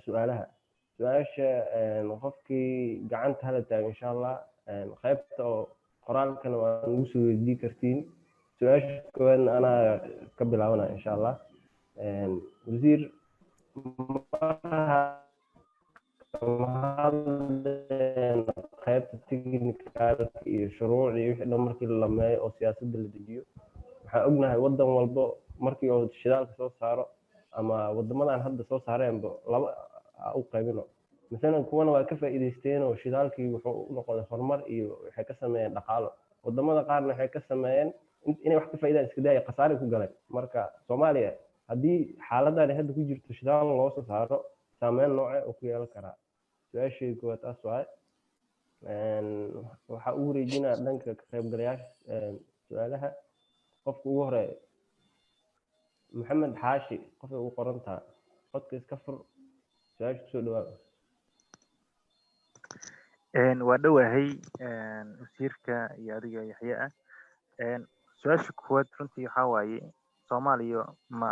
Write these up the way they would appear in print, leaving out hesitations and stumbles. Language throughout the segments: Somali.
سؤالها qofkii gacanta hala taago insha allah qaybta oo qoraalkana waa nagu soo weydii kartiin su-aasha koowaadna anaa ka bilaabanaya insha allah wasiir qaybta technicalka iyo shuruucda iyo wixii dhan markii la lameeyo oo siyaasadda la dejiyo waxaan ognahay wadan walbo markii oo shidaalka soo saaro ama wadamadan hadda soo saareenba laba u qaybino مثلا kuwana waa ka faa'iideysteen oo shidaalkii wuxuu u noqday horumar iyo waxay ka sameeyeen dhaqaalo wadamada qaarna waxay ka sameeyeen inay wax ka faa'iidaan iska daaya khasaare ku galeen marka Soomaaliya hadii xaaladdan hadda ku jirto shidaal loo soo saaro saameyn nooce oo ku yeelan kara su-aashii koowaad taas waay waxa uu wareejinaa dhanka ka qaybgalayaasha su-aalaha qofka ugu horeeya maxamed xaashi qofka ugu qorantaa codka iska fur su-aasha kusoo dhawaada waa dhowahay wasiirka iyo adiga Yaxye ah su-aasha koowaad runtii waxaa waaye Soomaaliya ma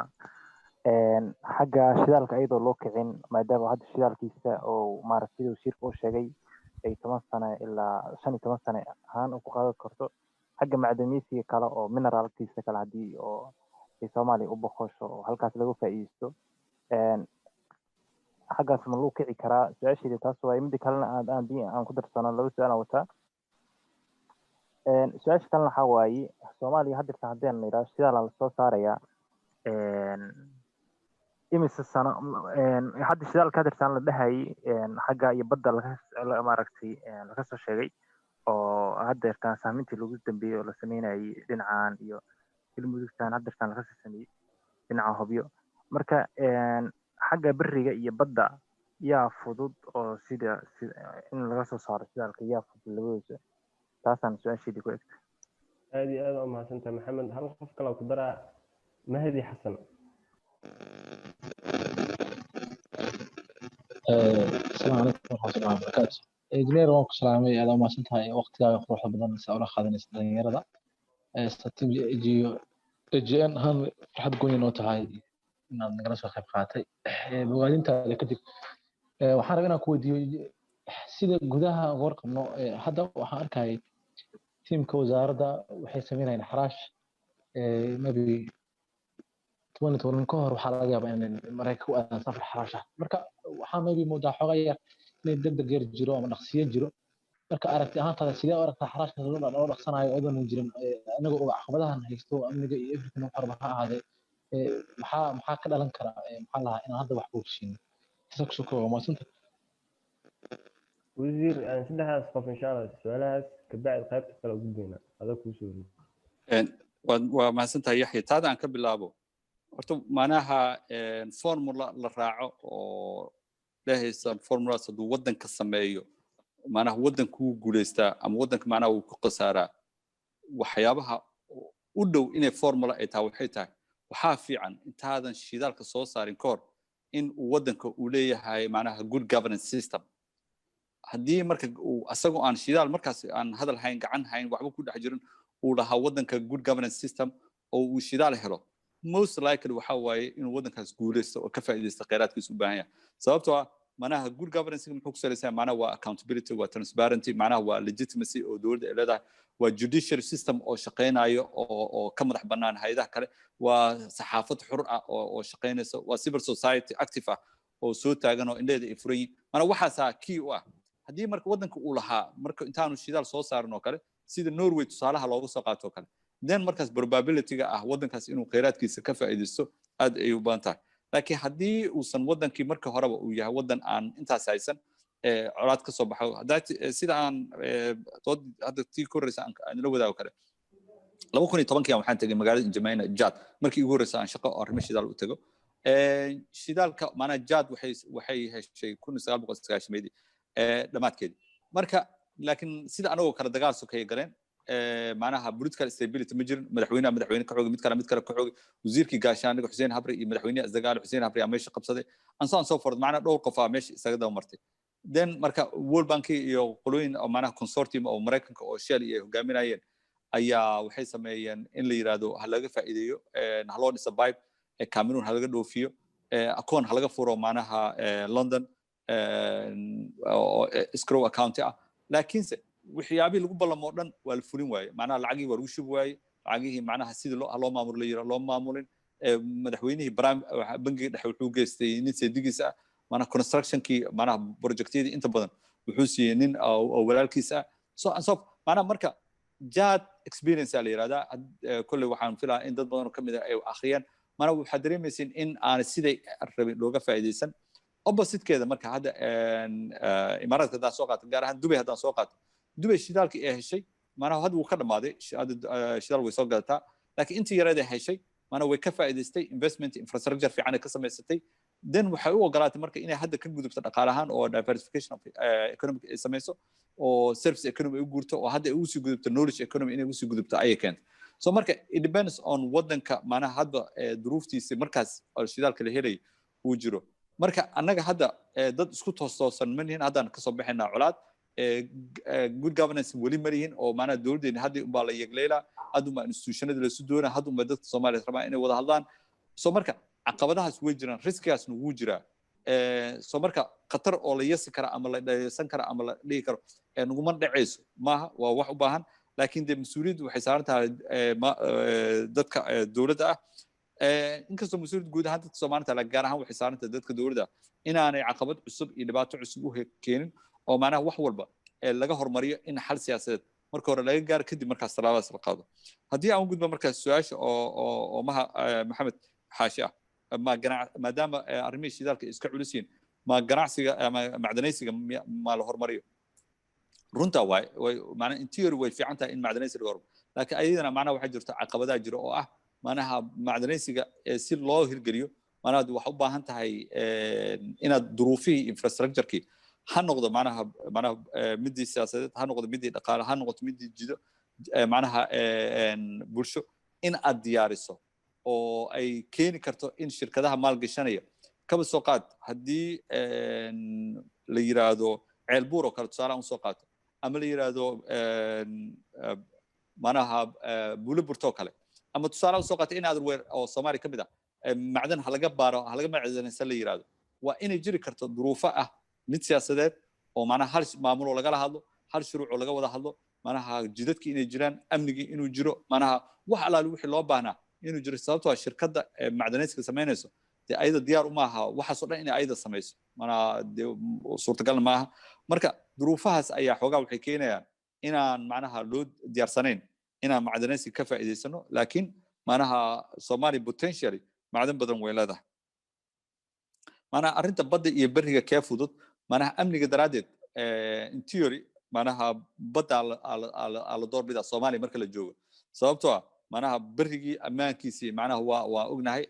xagga shidaalka iyadoo loo kicin maadaama hadda shidaalkiisa oo maaragtay wasiirka uu sheegay ay 10 sano ilaa 15 sano ahaan ku qaadan karto xagga macdaniisiga kale oo mineralkiisa kale hadii oo ay Soomaaliya u boqosho oo halkaas lagu faa'iideysto xaggaas ma loo kici karaa su-aasheeda taas waa mid kalena aan ku darsano laba su-aal wata su-aasha kalena waxaa waaye Soomaaliya hadda haddeen nidhaa shidaal la soo saaraya imise sano hadda shidaalka hadda la dhahay xagga iyo badda laga maaragtay laga soo sheegay oo hadda saamintii lagu dambeeyay oo la sameynayay dhinacan iyo ilmudugtaan hadda laga soo sameeyay dhinaca Hobyo marka xagga bariga iyo badda yaa fudud oo sida in laga soo saaro shidaalka yaa fudud labadooda taasaan su-aasheedii ku egtay aad iyo aad u mahadsantahay maxamed hal qof kale ku daraa mahdi xasan السلام عليكم ورحمة الله وبركاته. إنجنير وانك سلامي على ما سنتهاي وقتها يخرج بدنا نسأل خادم السنير هذا. استتم جي إن هم حد قوني نوت هاي إن نقرأ شو خيب خاتي. بوالين تالي كتير. وحاربنا كوديو سيد جودها غرق إنه هذا وحارك هاي تيم كوزار ده وحيس سمينا الحراش ما بي تولن كهر وحلا جاب إن مريكو أنا صف الحراشة مركا وحنا بي موضوع حقيقة ندد غير جرو أما نقصية جرو مركا أردت هذا سيدا أردت حراشة نقول أنا أردت صناعي أيضا نجرم أنا جو عقبتها نهيستو أمني جاي يفرق من حربها هذا محا كده لنكرا محلها إن هذا وحبوشين تسكسكوا وما سنت وزير أنا سيدها أسقف إن شاء الله سؤالها كبعد قيبت لو جدينا هذا كوسوري وما سنت يحيى هذا عن كبل لابو horta macnaha formula la raaco oo leehaysa formula saduu wadanka sameeyo macnaha wadanku guuleystaa ama wadanka macnaha uu ku qasaaraa waxyaabaha u dhow inay formula ay tahay waxay tahay waxaa fiican intaadan shidaalka soo saarin koor in uu wadanka uu leeyahay macnaha good governance system haddii marka uu asagoo aan shidaal markaas aan hadal hayn gacan hayn waxba ku dhex jirin uu lahaa wadanka good governance system oo uu shidaal helo most likely waxa waaye inuu wadankaas guuleysto oo ka faa'iideysto kheyraadkiisa u baahan yahay sababtoo ah macnaha good governance muxuu ku saleysan macnaha waa accountability waa transparency macnaha waa legitimacy oo dowladda ay leedahay waa judiciary system oo shaqeynayo oo ka madax bannaan hay'adaha kale waa saxaafad xur ah oo shaqeynaysa waa civil society active ah oo soo taagan oo indheeda ay furan yihiin macnaha waxaasaa key u ah haddii marka wadanka uu lahaa marka intaanu shidaal soo saarin oo kale sida Norway tusaalaha looga soo qaato kale then markaas probability-ga ah wadankaas inuu kheyraadkiisa ka faa'iideysto aad ay u baahan tahay laakiin haddii uusan wadankii marka horeba uu yahay wadan aan intaas haysan colaad ka soo baxo sida aan hadda tii koreysa aan la wadaago kale 2010 waxaan tagay magaalada Injameyna Jad markii ugu horeysa aan shaqo arrimo shidaal u tago shidaalka macnaha Jad waxay heshay 1990 dhamaadkeedii marka laakiin sida anagoo kala dagaal sokay galeen معناها political stability مجرد مدحوينه كحوق مid kale كحوق وزيركي gaashaaniga Xuseen Habre iyo madaxweynaha Azagaal Xuseen Habre ayaa meesha qabsaday ansaan soo ford macnaha dhowr qof meesha isaga daba martay then marka World Bank iyo qolooyin oo macnaha consortium oo Mareykanka oo Shell iyo hogaaminayeen ayaa waxay sameeyeen in la yiraahdo hal laga faa'iideeyo hal loo dhiso pipe Cameroon hal laga dhoofiyo akoon ha laga furo macnaha London escrow account ah laakiinse waxyaabihii lagu ballamo dhan waa la fulin waaye macnaha lacagii waa lagu shubi waaye lacagihii macnaha sidii loo maamulo la yiraahdo loo maamulin madaxweynihii bangiga dhexe wuxuu geystay nin seedigiis ah macnaha constructionkii macnaha projectyadii inta badan wuxuu siiyey nin oo walaalkiis ah so macnaha marka jad experience la yiraahdaa kulli waxaan filaa in dad badan oo kamid ah ay akhriyaan macnaha waxaad dareemaysin in aan siday rabin looga faa'iideysan opposite-keeda marka hadda imaaraadka haddaan soo qaato gaar ahaan dubay haddaan soo qaato dubay shidaalkii ee heshay macnaha hadda wuu ka dhammaaday shidaal way soo gadataa laakiin intii yareed ee heshay macnaha way ka faa'iidaystay investment infrastructure fiican ay ka samaysatay then waxay u ogolaatay marka inay hadda ka gudubto dhaqaale ahaan oo diversification of economic ay samayso oo service economy u guurto oo hadda ay ugu sii gudubto knowledge economy inay ugu sii gudubto ayay keentay so marka it depends on wadanka macnaha hadda duruuftiisa markaas oo shidaalka la helay uu jiro marka annaga hadda dad isku toosan ma lihin haddaan kasoo baxaynaa colaad good governance weli ma lihin oo macnaha dowladdeena hadda unbaa la yegleylaa hadda unbaa institutionada lasu doonaa hadda unbaa dadka soomaaliya rabaa inay wada hadlaan so marka caqabadahaas way jiraan riskigaasna wuu jiraa so marka khatar oo la yasi kara ama la dhaysan kara ama la dhihi karo naguma dhacayso maaha waa wax u baahan laakiin dee mas-uuliyaddu waxay saaran tahay dadka dowladda ah inkastoo mas-uuliyad guud ahaan dadka Soomaalida gaar ahaan waxay saaran tahay dadka dowladda inaanay caqabad cusub iyo dhibaato cusub u keenin oo macnaha wax walba laga hormariyo in xal siyaasadeed marka hore laga gaaro kadib markaas talaabadaas la qaado haddii aan u gudbo markaas su-aasha oo maxamed xaashi ah maadaama arrimihii shidaalka iska culus yihiin ma ganacsiga ama macdanaysiga ma la hormariyo runta way macnaha in theory way fiican tahay in macdanaysiga laga hormariyo laakiin ayadana macnaha waxaa jirta caqabadaha jira oo ah macnaha macdanaysiga si loo hirgeliyo macnaha waxa u baahan tahay inaad duruufihii infrastructure-kii ha noqdo macnaha midii siyaasadeed ha noqdo midii dhaqaale ha noqdo midii jido macnaha bulsho in aad diyaariso oo ay keeni karto in shirkadaha maalgashanaya kaba soo qaad haddii la yiraahdo ceelbuur oo kale tusaale aan soo qaato ama la yiraahdo macnaha buuliburto kale ama tusaale soo qaatay in aad weer oo Soomaali kamid ah macdan halaga baaro halaga macdanaysan la yiraahdo waa inay jiri karto duruufo ah mid siyaasadeed oo macnaha hal maamulo laga hadlo hal shuruuc laga wada hadlo macnaha jidadkii inay jiraan amnigii inuu jiro macnaha wax alaal wixii loo baahnaa inuu jiro sababtoo ah shirkadda macdanayska sameynayso dee ayada diyaar uma aha waxaasoo dhan inay ayada samayso macnaha dee suurtagal ma aha marka duruufahaas ayaa xoogaa waxay keenayaan inaan macnaha loo diyaarsanayn inaan macdanaysi ka faa'iideysano laakiin macnaha Soomaali potentially macdan badan way leedahay macnaha arrinta badda iyo bariga kee fudud macnaha amniga daraadeed in theory macnaha badda la doorbida Soomaali marka la joogo sababtoo ah macnaha barigii ammaankiisii macnaha waa ognahay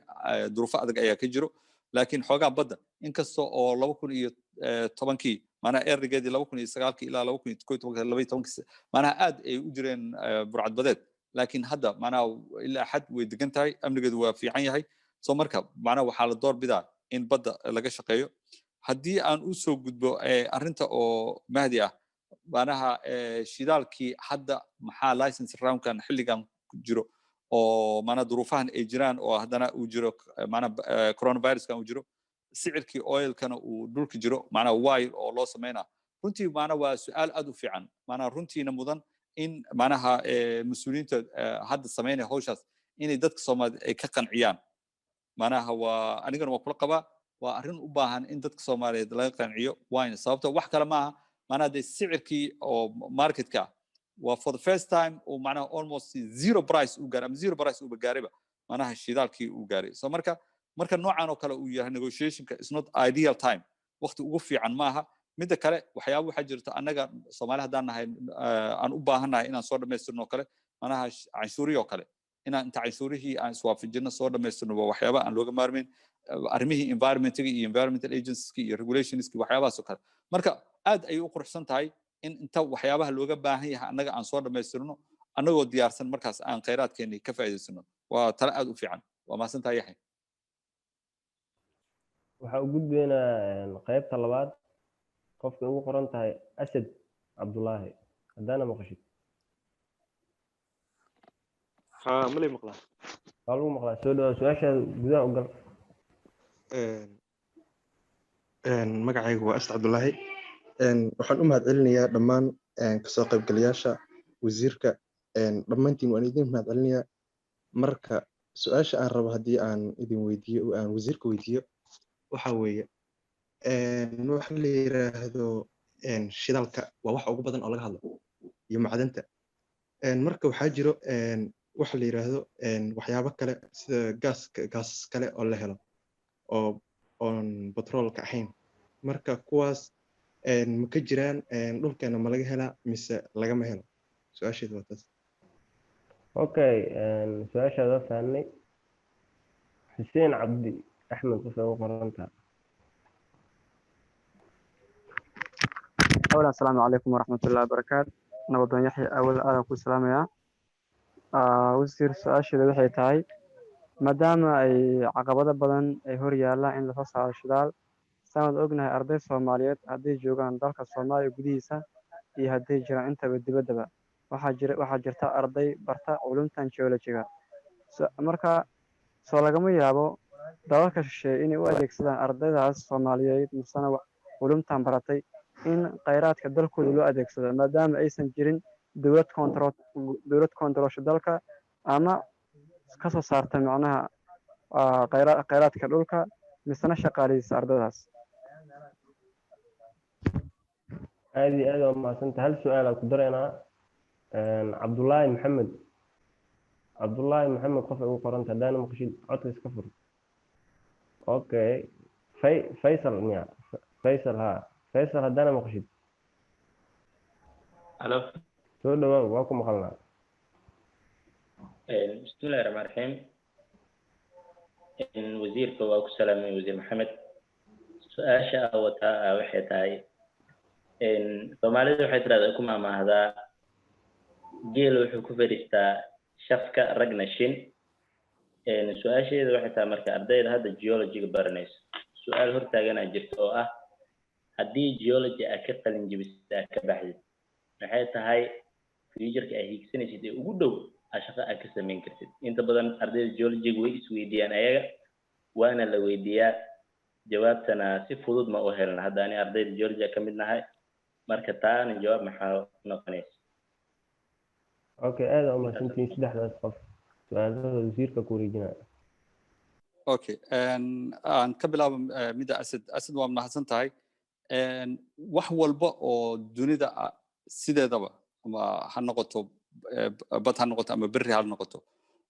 duruufo adag ayaa ka jiro laakiin xoogaa badda inkastoo oo 2010kii macnaha ergeedii 2009 ilaa 2012 macnaha aad ay u jireen burcad badeed laakiin hadda macnaha ilaa xad way degan tahay amnigeedu waa fiican yahay soo marka macnaha waxaa la doorbidaa in badda laga shaqeeyo haddii aan u soo gudbo arrinta oo mahdi ah macnaha shidaalkii hadda maxaa license roundkan xilligan jiro oo macnaha duruufahan ay jiraan oo haddana uu jiro macnaha coronaviruskan uu jiro sicirkii oilkana uu dhulka jiro macnaha why oo loo sameynaa runtii macnaha waa su'aal aad u fiican macnaha runtiina mudan in macnaha mas-uuliyiinta hadda sameynaya hawshaas inay dadka Soomaaliyeed ay ka qanciyaan macnaha waa anigana waa kula qabaa waa arrin u baahan in dadka Soomaaliyeed laga qanciyo wayna sababtoo wax kale maaha macnaha dee sicirkii oo marketka waa for the first time oo macnaha almost zero price uu gaaray ama zero price uu gaarayba macnaha shidaalkii uu gaaray so marka noocan oo kale uu yahay negotiationka is not ideal time waqti ugu fiican maaha midda kale waxyaabo waxaa jirta annaga Soomaali haddaan nahay aan u baahannahay inaan soo dhamaystirno kale macnaha canshuuriyo kale inaan inta canshuurihii aan iswaafajino soo dhamaystirno waa waxyaabo aan looga maarmin arrimihii environmentiga iyo environmental agencies iyo regulationski waxyaabahaas oo kale marka aad ay u quruxsan tahay in inta waxyaabaha looga baahan yahay annaga aan soo dhamaystirno annagoo diyaarsan markaas aan khayraadkeennii ka faa'iidaysano waa talo aad u fiican waa mahadsantahay yaxay waxaa u gudbaynaa qaybta labaad qofka ugu qoran tahay Asad Cabdullaahi haddaana maqashid ملي مقلا قالوا مقلا سؤال سؤال جزاء وقال magacaygu waa Asad Cabdullaahi. Waxaan u mahadcelinayaa dhammaan kasoo qaybgalayaasha wasiirka. Dhammaantiin waan idin mahadcelinayaa. Marka su-aasha aan rabo haddii aan idin weydiiyo aan wasiirka weydiiyo waxa weeye waxa la yiraahdo shidaalka waa wax ugu badan oo laga hadlo iyo macdanta. Marka waxaa jiro waxa la yiraahdo waxyaabo kale sida gaas kale oo la helo oo on petrolka ahayn. Marka kuwaas ma ka jiraan dhulkeena ma laga helaa mise lagama helo? Su-aasheedu waa taas. okay su-aashaada fahnay. xuseen cabdi axmed kusoo ugu qorantaa. أولا السلام عليكم ورحمة الله وبركاته. نبضان يحيى أول أنا كل سلام يا وزير سؤال شيء ذي تاعي مادام أي عقبات بدن أي هوريا لا إن لفصل على الشدال سامد أجنها أرضي الصوماليات هدي جوجان دارك الصومالي جديسة هدي جرا أنت بدبا وحجرتا أرضي برتا علوم تنشوله جيها مركا سوالجمو يابو دارك الشيء إني واديك سدان أرضي ذا الصوماليات مثلا علوم تنبرتي in kheyraadka dalkooda loo adeegsado maadaama aysan jirin dowlad koontaroolsha dalka ama ka soo saarta macnaha kheyraadka dhulka misna shaqaaleysa ardaydaas. aad iyo aad waa mahadsantahay. hal su-aal aan ku dareynaa cabdullaahi maxamed qof ay ugu qoranta haddaana maqashid codka iska fur. okay faysal miya faysal haa faysal haddaana maqashid الو soo dhawaaw waa ku maqalnaa. بسم الله الرحمن الرحيم. وزير كواكو سلام وزير محمد سؤال شاء وتا وحي تاي Soomaalidu waxay tiraahdaa kuma amaahda geel wuxuu ku fadhiistaa shafka ragna shin. Su-aasheedu waxay tahay marka ardayda hadda geology-ga baranayso su-aal hortaagan jirto oo ah haddii geology aad ka qalin jebisay aad ka baxdid maxay tahay future-ka aad hiigsanaysid ee ugu dhow shaqo aad ka samayn kartid. Inta badan ardayda geology-ga way isweydiiyaan ayaga waana la weydiiyaa jawaabtana si fudud ma u helna. hadda ani ardayda geology ka mid nahay marka taana jawaab maxaa noqonaysa? okay aad u mahadsantihiin saddexdaas qof su-aalada wasiirka ku wareejinaya. okay aan ka bilaabo midda asad waa mahadsan tahay. wax walba oo dunida sideedaba ama ha noqoto bad ha noqoto ama berri ha noqoto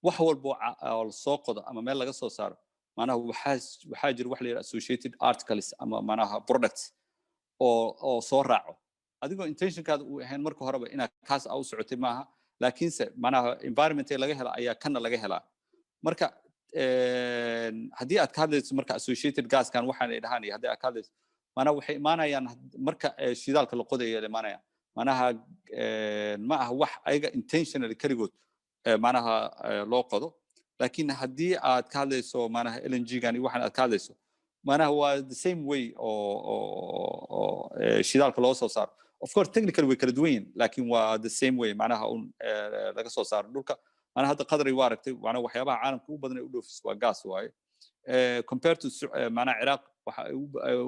wax walba oo soo qodo ama meel laga soo saaro maanaha waxaa jira wax la yiraahdo associated articles ama maanaha products oo soo raaco adigoo intentionkaada uu ahayn marka horeba inaad kaas u socotay maaha laakiinse maanaha environment laga hela ayaa kana laga helaa. marka haddii aad ka hadlayso marka associated gaskan waxaan ay dhahaan haddii aad ka hadlayso maanaha waxay imaanayaan marka shidaalka la qodayo ay imaanayaan maanaha ma aha wax ayaga intentionally kaligood maanaha loo qodo. laakiin haddii aad ka hadlayso maanaha LNG-gan waxaan aad ka hadlayso maanaha waa the same way oo shidaalka loo soo saaro. of course technically way kala duwan yihiin laakiin waa the same way maanaha laga soo saaro dhulka. maanaha hadda qadar ay aragtay maanaha waxyaabaha caalamka u badan ay u dhoofis waa gas waaye compared to maanaha Iraq waxa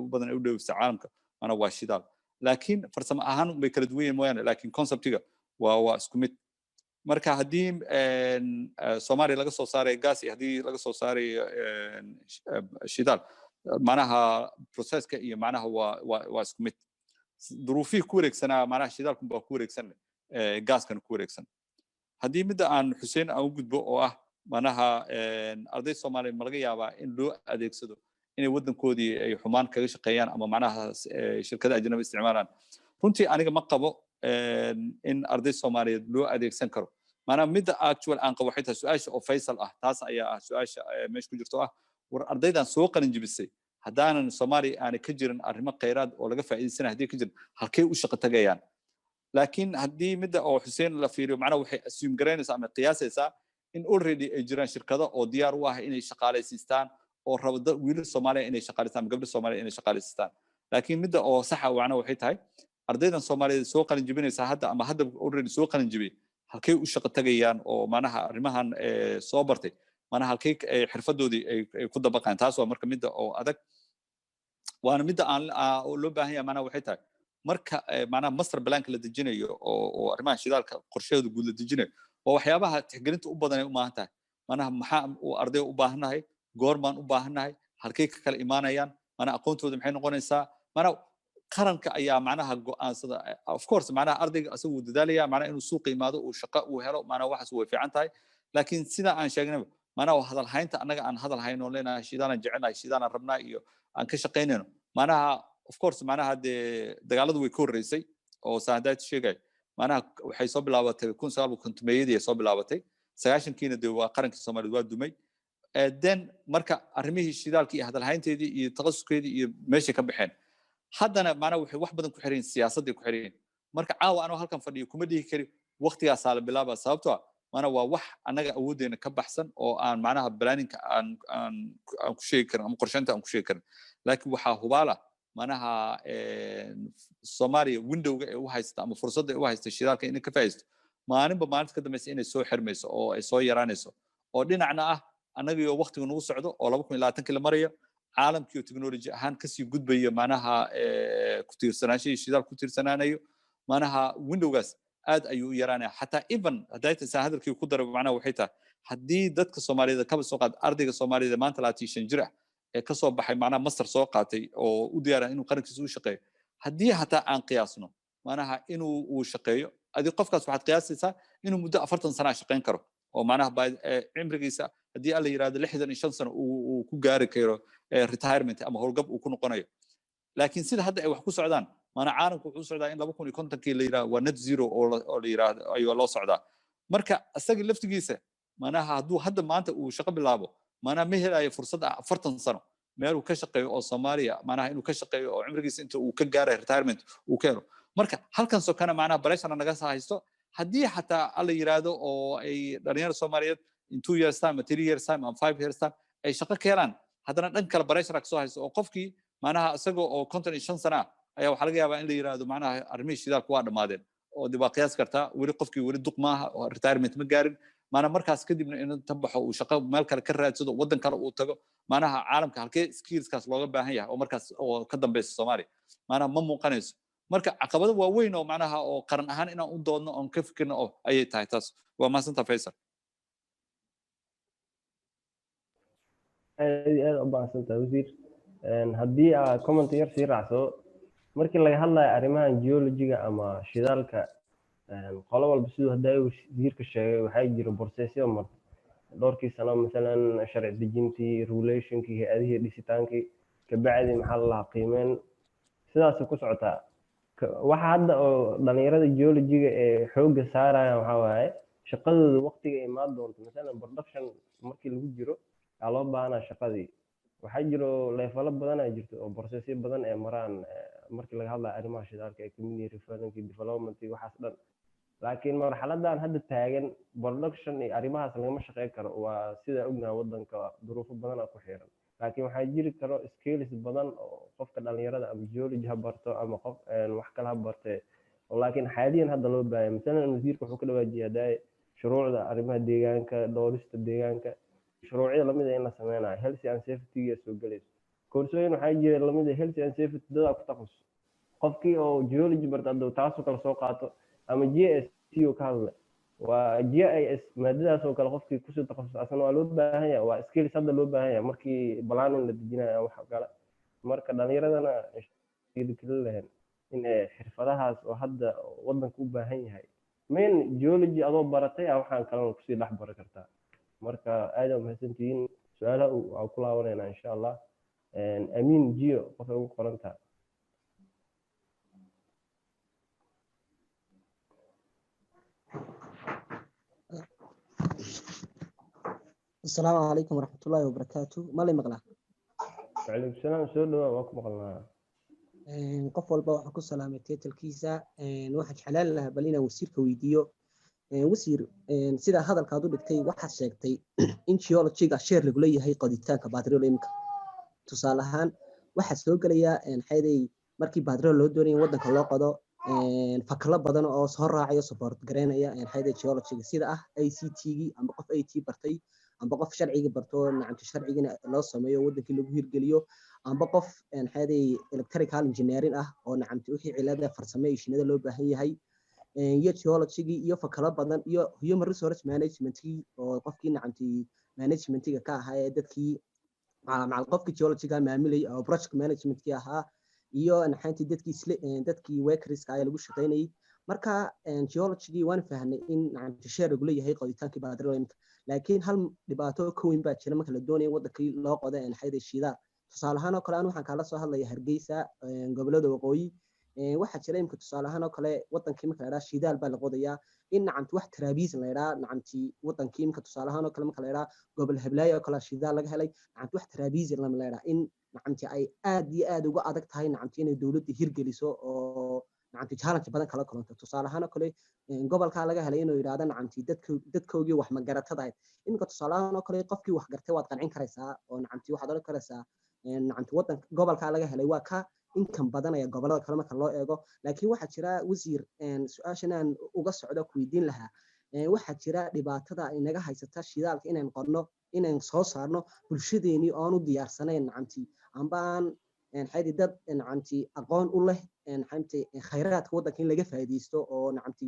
u badan ay u dhoofis caalamka maanaha waa shidaal. laakiin farsamo ahaan bay kala duwan yihiin mooyaane laakiin conceptiga waa isku mid. marka haddii Soomaaliya laga soo saaray gas iyo haddii laga soo saaray shidaal maanaha processka iyo maanaha waa isku mid. duruufihii ku wareegsanaa maanaha shidaalku baa ku wareegsan gaaskan ku wareegsan. haddii midda aan Xuseen aan u gudbo oo ah maanaha arday Soomaaliya ma laga yaabaa in loo adeegsado inay wadankoodii ay xumaan kaga shaqeeyaan ama maanaha shirkadaha ajnabi isticmaalaan. runtii aniga ma qabo in arday Soomaaliyeed loo adeegsan karo. maanaha midda actual aan qabo xitaa su-aasha oo Faysal ah taas ayaa ah su-aasha meesha ku jirto ah war ardaydan soo qalin jebisay haddaanan Soomaaliya aanay ka jirin arrimo kheyraad oo laga faa'iideysanayo haddii ka jirin halkay u shaqo tagayaan. laakiin haddii midda oo Xuseen la fiiriyo macnaha waxay assume garaynaysaa ama qiyaasaysaa in already ay jiraan shirkado oo diyaar u ah inay shaqaaleysiistaan oo rabo wiilal Soomaaliya inay shaqaaleystaan ama gabdho Soomaaliya inay shaqaaleysiistaan. laakiin midda oo saxa waana waxay tahay ardaydan Soomaaliyeed soo qalin jebinaysa hadda ama hadda already soo qalin jebiyay halkay u shaqo tagayaan oo maanaha arrimahan soo bartay maana halkay xirfadoodii ay ku dabaqaan taas waa marka midda oo adag waana midda aan loo baahan yahay maana waxay tahay marka maana master plan-ka la dejinayo oo arrimaha shidaalka qorshahooda guud la dejinayo waa waxyaabaha tixgelinta u badan ay u baahan tahay maana maxaa uu arday u baahanahay goormaan u baahanahay halkay ka kala imaanayaan maana aqoontooda maxay noqonaysaa maana qaranka ayaa macnaha go'aansada of course macnaha ardayga asagu dadaalaya macnaha inuu suuq imaado uu shaqo uu helo macnaha waxaas way fiican tahay laakiin sida aan sheegnay macnaha hadal haynta anaga aan hadal hayno leenahay shidaalan jecelnahay shidaalan rabnaa iyo aan ka shaqaynayno macnaha of course macnaha dagaaladu way ka horeysay oo saadaad sheegay macnaha waxay soo bilaabatay 1950 soo bilaabatay 90kiina de waa qarankii Soomaaliyeed waa dumay then marka arrimihii shidaalka iyo hadal haynteedii iyo taqassuskeedii iyo meesha ka baxeen haddana macnaha waxay wax badan ku xireen siyaasadda ku xireen marka caawa anoo halkan fadhiyo kuma dhihi kari waqtigaas la bilaaba sababtoo ah maana waa wax anaga awoodeena ka baxsan oo aan macnaha planning aan ku sheegi karin ama qorsheynta aan ku sheegi karin laakiin waxa hubaala macnaha Soomaaliya window-ga ee u haysta ama fursadda ee u haysta shidaalka inay ka faa'iisto maalinba maalinta ka dambaysa inay soo xirmayso oo ay soo yaraanayso oo dhinacna ah anaga iyo waqtiga nagu socdo oo 2020 la marayo caalamkii technology ahaan kasii gudbayo macnaha ku tiirsanaanshihi shidaal ku tiirsanaanayo macnaha window-gaas aad ayuu yaraanaya xataa even hadayta hadalkii ku daray macnaha waxay tahay haddii dadka Soomaaliyeed ka soo qaad ardayga Soomaaliyeed maanta 25 jir ah ee ka soo baxay macnaha master soo qaatay oo u diyaar inuu qarankiisa u shaqeeyo haddii hataa aan qiyaasno macnaha inuu uu shaqeeyo adii qofkaas waxaad qiyaasaysaa inuu muddo 40 sano shaqeyn karo oo macnaha cimrigiisa haddii alla yiraahdo 65 sano uu ku gaari karo retirement ama howlgab uu ku noqonayo laakiin sida hadda ay wax ku socdaan maana caalamku wuxuu socdaa in 2050kii la yiraahdo waa net zero oo la yiraahdo ayuu loo socdaa marka asaga laftigiisa macnaha hadduu hadda maanta uu shaqo bilaabo macnaha ma helayo fursad 40 sano meel uu ka shaqeeyo oo Soomaaliya macnaha inuu ka shaqeeyo oo cimrigiisa inta uu ka gaaray retirement uu ka helo marka halkan soo kana macnaha barashana naga haysto haddii xataa alla yiraahdo oo ay dhalinyarada Soomaaliyeed in 2 years time 3 years time and 5 years time ay shaqo ka helaan haddana dhan kale barashana ka soo haysto oo qofkii macnaha asagoo oo 55 sano ayaa waxa laga yaabaa in la yiraahdo macnaha arrimihii shidaalku waa dhamaadeen oo dib qiyaas kartaa weli qofkii weli duq maaha oo retirement ma gaarin maana markaas kadibna in tabaxo uu shaqo meel kale ka raadsado wadan kale uu tago macnaha caalamka halkee skillskaas looga baahan yahay oo markaas oo ka dambaysa Soomaaliya macnaha ma muuqanayso marka caqabado waaweyn oo macnaha oo qaran ahaan inaan u doodno oo ka fikirno oo ayay tahay taas waa maasanta Faisal aad u baahantahay wasiir haddii aad comment yar sii raacso markii laga hadlayo arrimahan geology-ga ama shidaalka qolo walba sidoo hadda wasiirka sheegay waxaa jira processyo mar dhowrkii sano midalan sharci dejintii regulationkii hay'adihii dhisitaankii ka bacdi maxaa la qiimeyn sidaas ku socotaa waxa hadda oo dhalinyarada geology-ga ee xoogga saarayaan waxa waaye shaqadooda waqtiga imaan doonto midalan production markii lagu jiro aa loo baahanaa shaqadii waxaa jiro leefalo badan ay jirto oo processyo badan ee maraan markii laga hadlayo arrimaha shidaalka ee community reference development waxaas dhan laakiin marxaladan hadda taagan production iyo arrimahaas lagama shaqeyn karo waa sida ognahay wadanka duruufo badan ku xiran laakiin waxaa jiri karo skills badan oo qofka dhalinyarada ama geology ha barto ama qof wax kale ha bartee laakiin xaaliyan hadda loo baahay midalan wasiirka wuxuu ka dhawaajiyaa shuruucda arrimaha deegaanka dhowrista deegaanka shuruucyo lamid ah in la sameynayo health and safety iyo soo galayso koorsooyin waxaa jira lamid ah health and safety dad ku takhasus qofkii oo geology barta hadda taasoo kale soo qaato ama GIS oo ka hadla waa GIS maadadaas oo kale qofkii ku soo takhasus asana waa loo baahan yahay waa skills hadda loo baahan yahay markii planning la dejinayo wax kale marka dhalinyaradana kala lahayn in xirfadahaas oo hadda wadanka u baahan yahay main geology adoo baratay waxaan kale ku sii dhex baran kartaa marka aad u mahadsantihiin su'aalaha aan ku laabanayna insha Allah Amin Gio qof ugu qoranta السلام عليكم ورحمة الله وبركاته ما لي مقلع وعليكم السلام سو دوا واك مقلنا qof walba waxa ku salaamay title-kiisa waxa xalaal laha balina wasiirka weydiyo wasiir sida hadalkaad u dhigtay waxaad sheegtay in geology-ga share lagu leeyahay qoditaanka petroleum-ka tusaale ahaan waxa soo galaya xayday markii petrol loo doonayay wadanka loo qodo fakala badan oo soo raacayo support gareynaya xayday geology-ga sida ah ICT-gi ama qof IT bartay amba qof sharciga barto nacamti sharcigina loo sameeyo wadankii lagu hirgeliyo amba qof maxaaday electrical engineering ah oo nacamti wixii cilada farsamo iyo shinada loo baahan yahay iyo geology iyo fakalo badan iyo human resource management oo qofkii nacamti managementiga ka ahaa ee dadkii macal qofkii geologyga maamulay oo project managementkii ahaa iyo naxantii dadkii workerska ay lagu shaqeynayay marka geologygii waan fahnay in nacamti share lagu leeyahay qoditaankii petroleumka laakiin hal dhibaato ka weyn baa jira marka la doonayo wadankii loo qodo naxayda shidaal tusaale ahaan oo kale aan waxaan kala soo hadlaya Hargeysa gobolada waqooyi waxa jira imka tusaale ahaan oo kale wadankii marka la yiraahdo shidaal baa la qodayaa in nacamti wax tarabiis la yiraahdo nacamti wadankii imka tusaale ahaan oo kale marka la yiraahdo gobol Hiblaayo oo kale shidaal laga helay nacamti wax tarabiis la yiraahdo in nacamti ay aad iyo aad uga adag tahay nacamti inay dawladda hirgeliso oo nacamti challenge badan kala kulanto tusaale ahaan oo kale gobolka laga helay inuu yiraahdo nacamti dadkoogii wax ma garatada imka tusaale ahaan oo kale qofkii wax gartay waad qancin karaysaa oo nacamti waxaad oran karaysaa nacamti wadanka gobolka laga helay waa ka inkan badanaya gobolada kale marka loo eego laakiin waxa jira wasiir su'aashan aan uga socdo ku weydiin lahaa waxa jira dhibaatada inaga haysata shidaalka inaan qorno inaan soo saarno bulshadeeni oo aan u diyaarsanayn nacamti ambaan xaydi dad nacamti aqoon u leh nacamti khayraadka wadanka in laga faa'iideysto oo nacamti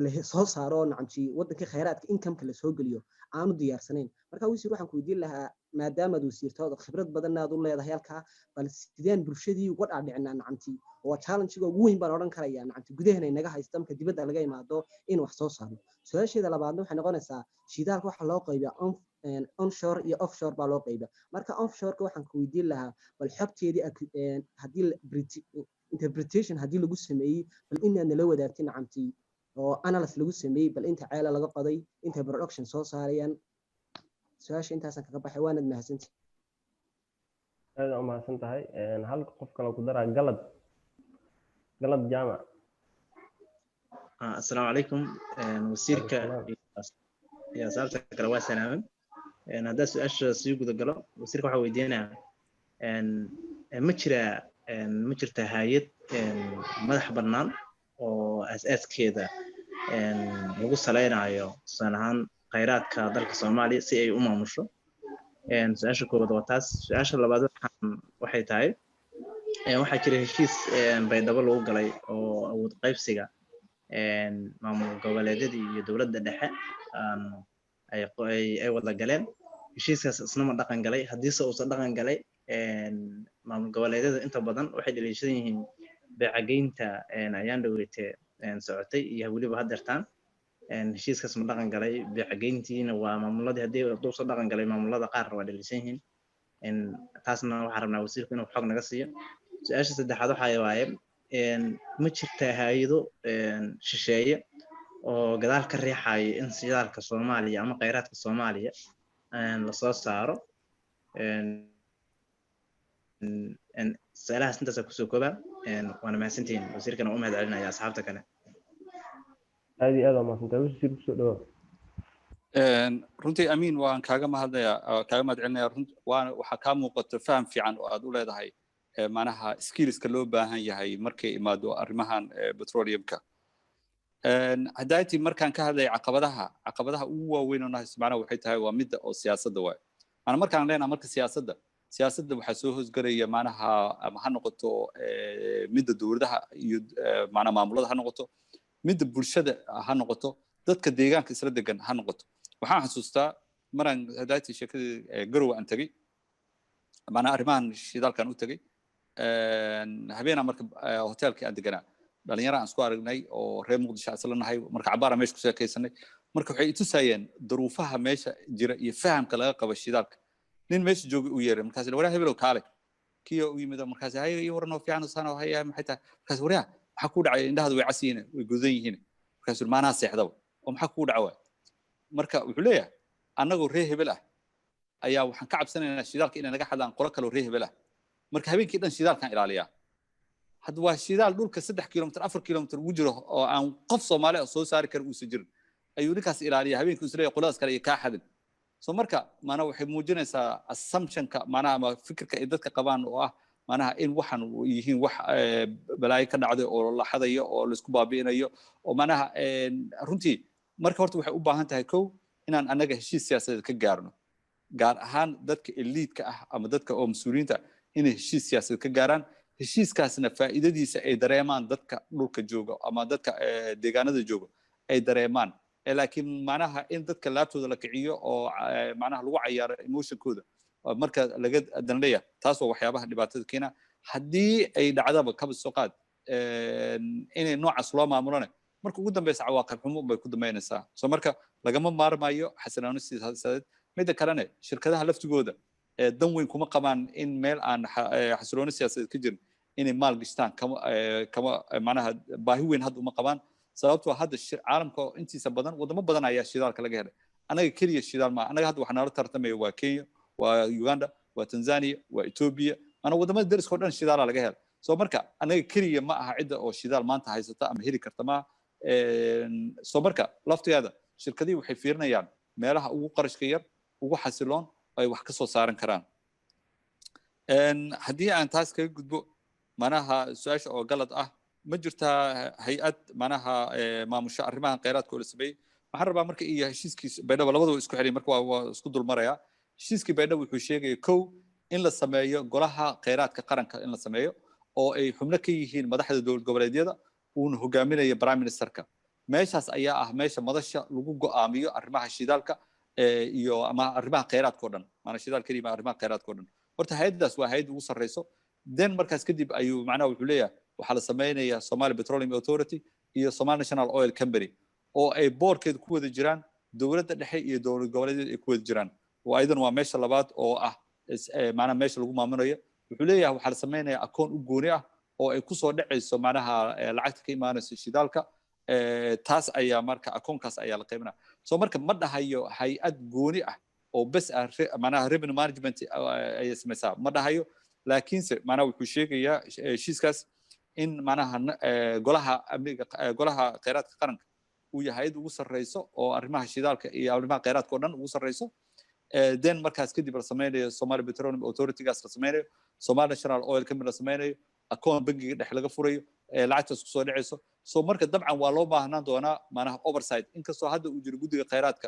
la soo saaro nacamti wadanka khayraadka income la soo geliyo aan u diyaarsanayn marka wasiir waxaan ku weydiin lahaa maadaama aad wasiirtooda khibrad badan aad u leedahay halka bal sideen bulshadii uga dhaadhicnaa nacamti oo challenge-ga ugu weyn baan oran karayaa nacamti gudaheena inaga haysta marka dibadda laga imaado in wax soo saarno su'aasheeda labaadna waxay noqonaysaa shidaalka waxa loo qaybiyaa onshore iyo offshore baa loo qaybiyaa marka offshore-ka waxaan ku weydiin lahaa bal xogteedii haddii interpretation haddii lagu sameeyey bal inaad nala wadaagtay nacamti oo analysis lagu sameeyey bal inta ceela laga qoday inta production soo saarayaan su'aasha intaasan kaga baxay waanad mahadsantahay aad u mahadsan tahay hal qof kale ku daraa galad jaamac assalaamu calaykum wasiirka iyo asxaabta kale waa salaaman haddaa su-aasha sii guda galo wasiirka waxaa weydiinayaa ma jirta hay'ad madax bannaan oo aas-aaskeeda lagu saleynayo tusaale ahaan khayraadka dalka Soomaaliya si ay u maamusho su-aasha koowaad waa taas su-aasha labaad waxay tahay waxaa jira heshiis baydhabo lagu galay oo awood qaybsiga maamul goboleedyada iyo dowladda dhexe ay wada galeen heshiiskaas isna ma dhaqan galay haddiise uusan dhaqan galay maamul goboleedyada inta badan waxay dhaliishan yihiin beecageynta ayaan dhaweyte socotay iyo weliba haddeertaan heshiiskaas ma dhaqan galay beecageyntiina waa maamuladii haddii uusan dhaqan galay maamulada qaar waa dhaliishan yihiin taasna waxaan rabnaa wasiirku inuu xog naga siiyo su-aasha saddexaad waxaa waaye ma jirtaa hay'ado shisheeye oo gadaal ka riixayo in shidaalka Soomaaliya ama khayraadka Soomaaliya la soo saaro su'aalahaas intaas ku soo koobaa waana mahadsantihiin wasiirkana u mahadcelinaya asxaabta kale aad iyo aad mahadsantahay wasiir ku soo dhawaad runtii amiin waan kaaga mahadcelinayaa waxaa kaa muuqato faham fiican oo aad u leedahay macnaha skillska loo baahan yahay markay imaado arrimahan petroleumka hadaatii markaan ka hadlay caqabadaha ugu waaweyn oo nahay macnaha waxay tahay waa midda oo siyaasadda waay ana markaan leenahay marka siyaasadda waxaa soo hoosgalaya macnaha ama ha noqoto midda dowladaha iyo macnaha maamulada ha noqoto midda bulshada ha noqoto dadka deegaanka isla degan ha noqoto waxaan xasuustaa maraan hadaatii sheekadii garow aan tagay macnaha arrimahan shidaalkan u tagay habeenaa marka hotelkii aan deganaa dhalinyaro aan isku aragnay oo reer muqdisho isla nahay marka cabaara meesha ku sheekaysanay marka waxay itusayeen duruufaha meesha jira iyo fahamka laga qabo shidaalka nin meesha joogay u yeeray markaas waraa hebelow kaale kiyo u yimid markaas hay iyo warno fiican sano hay maxay tahay markaas waraa waxa ku dhacay indhahadu way casiina way gudan yihiin markaas maana seexdaba oo maxaa ku dhacay marka wuxuu leeyahay annagoo reer hebel ah ayaa waxaan ka cabsanaynaa shidaalka inay naga xadaan qolo kale oo reer hebel ah marka habeenkii dhan shidaalkan ilaaliyaa hadda waa shidaal dhulka 3 kilomitir 4 kilomitir ugu jiro oo aan qof Soomaali ah soo saari karo uusan jirin ayuu ninkaas ilaaliyaa habeenkii isla qoladaas kale ka xadin soo marka maana waxay muujinaysaa assumption-ka maana ama fikirka ay dadka qabaan oo ah maana in waxan yihiin wax balaayo ka dhacday oo la xadayo oo la isku baabiinayo oo maana runtii marka horta waxay u baahan tahay kow inaan annaga heshiis siyaasadeed ka gaarno gaar ahaan dadka eliidka ah ama dadka oo mas-uuliyiinta inay heshiis siyaasadeed ka gaaraan heshiiskaasna faa'iidadiisa ay dareemaan dadka dhulka jooga ama dadka deegaanada jooga ay dareemaan laakiin macnaha in dadka laabtooda la kiciyo oo macnaha lagu cayaaro emotionkooda marka laga danleeya taas waa waxyaabaha dhibaatada keena haddii ay dhacdaba kaba soo qaad inay noocaas loo maamulana marka ugu dambeysa cawaaqib xumo bay ku dambeynaysaa soo marka lagama maarmayo xasilooni siyaasadeed midda kalena shirkadaha laftigooda dan weyn kuma qabaan in meel aan xasilooni siyaasadeed ka jirin inay maal gashtaan kama macnaha baahi weyn hadda uma qabaan sababtoo hadda caalamka intiisa badan wadamo badan ayaa shidaalka laga helay anaga keliya shidaal ma anaga hadda waxaa nala tartamaya waa Kenya waa Uganda waa Tanzania waa Ethiopia ana wadamada dariska oo dhan shidaal laga helay soo marka anaga keliya ma aha cidda oo shidaal maanta haysata ama heli karta ma soo marka laftigeeda shirkadii waxay fiirinayaan meelaha ugu qarashka yar ugu xasiloon ay wax ka soo saaran karaan haddii aan taas kaga gudbo manaha su'aasha oo galad ah ma jirtaa hay-ad manaha maamusha arrimaha kheyraadka oo la sameeyey waxaan rabaa marka iyo heshiiskiisa baydhabo labadaba isku xidhay marka waa isku dulmarayaa heshiiskii baydhabo wuxuu sheegaya kow in la sameeyo golaha kheyraadka qaranka in la sameeyo oo ay xubno ka yihiin madaxda dowlad goboleedyada uuna hogaaminayo prime ministerka meeshaas ayaa ah meesha madasha lagu go'aamiyo arrimaha shidaalka iyo ama arrimaha kheyraadka oo dhan maana shidaal kaliya arrimaha kheyraadka oo dhan horta hay'addaas waa hay'ad ugu sarreyso then markaas kadib ayuu macnaha wuxuu leeyahay waxaa la sameynayaa Somali Petroleum Authority iyo Somali National Oil Company oo ay boorkeed ku wada jiraan dowladda dhexe iyo dowlad goboleedyada ay ku wada jiraan oo aydan waa meesha labaad oo ah macnaha meesha lagu maamulayo wuxuu leeyahay waxaa la sameynayaa akoon u gooni ah oo ay ku soo dhacayso macnaha lacagta ka imaanaysa shidaalka taas ayaa marka akoonkaas ayaa la qaybinaa soo marka ma dhahayo hay-ad gooni ah oo bes ah macnaha revenue management ay samaysaa ma dhahayo laakiinse macnaha wuxuu sheegayaa heshiiskaas in macnaha golaha amniga golaha kheyraadka qaranka uu yahay hay'ad ugu sarreyso oo arrimaha shidaalka iyo arrimaha kheyraadka oo dhan ugu sarreyso then markaas kadib la sameynayo Somali Petroleum Authority-gaas la sameynayo Somali National Oil Company la sameynayo akoon bangiga dhex laga furayo lacagtaas ku soo dhacayso soo marka dabcan waa loo baahnaan doonaa macnaha oversight inkastoo hadda uu jiro guddiga kheyraadka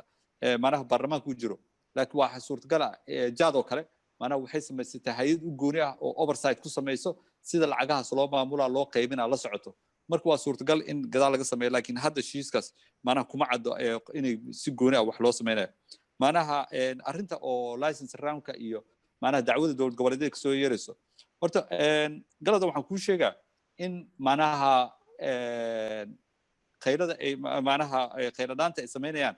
macnaha baarlamaanka uu jiro laakiin waa suurtagal ah jaad oo kale macnaha waxay samaysatay hay'ad u gooni ah oo oversight ku samayso sida lacagahaas loo maamulaa loo qaybinaa la socoto marka waa suurtagal in gadaal laga sameeyo laakiin hadda heshiiskaas macnaha kuma caddo inay si gooni ah wax loo sameynayo macnaha arrinta oo license roundka iyo macnaha dacwada dowlad goboleedyada kasoo yeerayso horta galada waxaan kuu sheegaa in macnaha khayrada ay macnaha khayradhaanta ay sameynayaan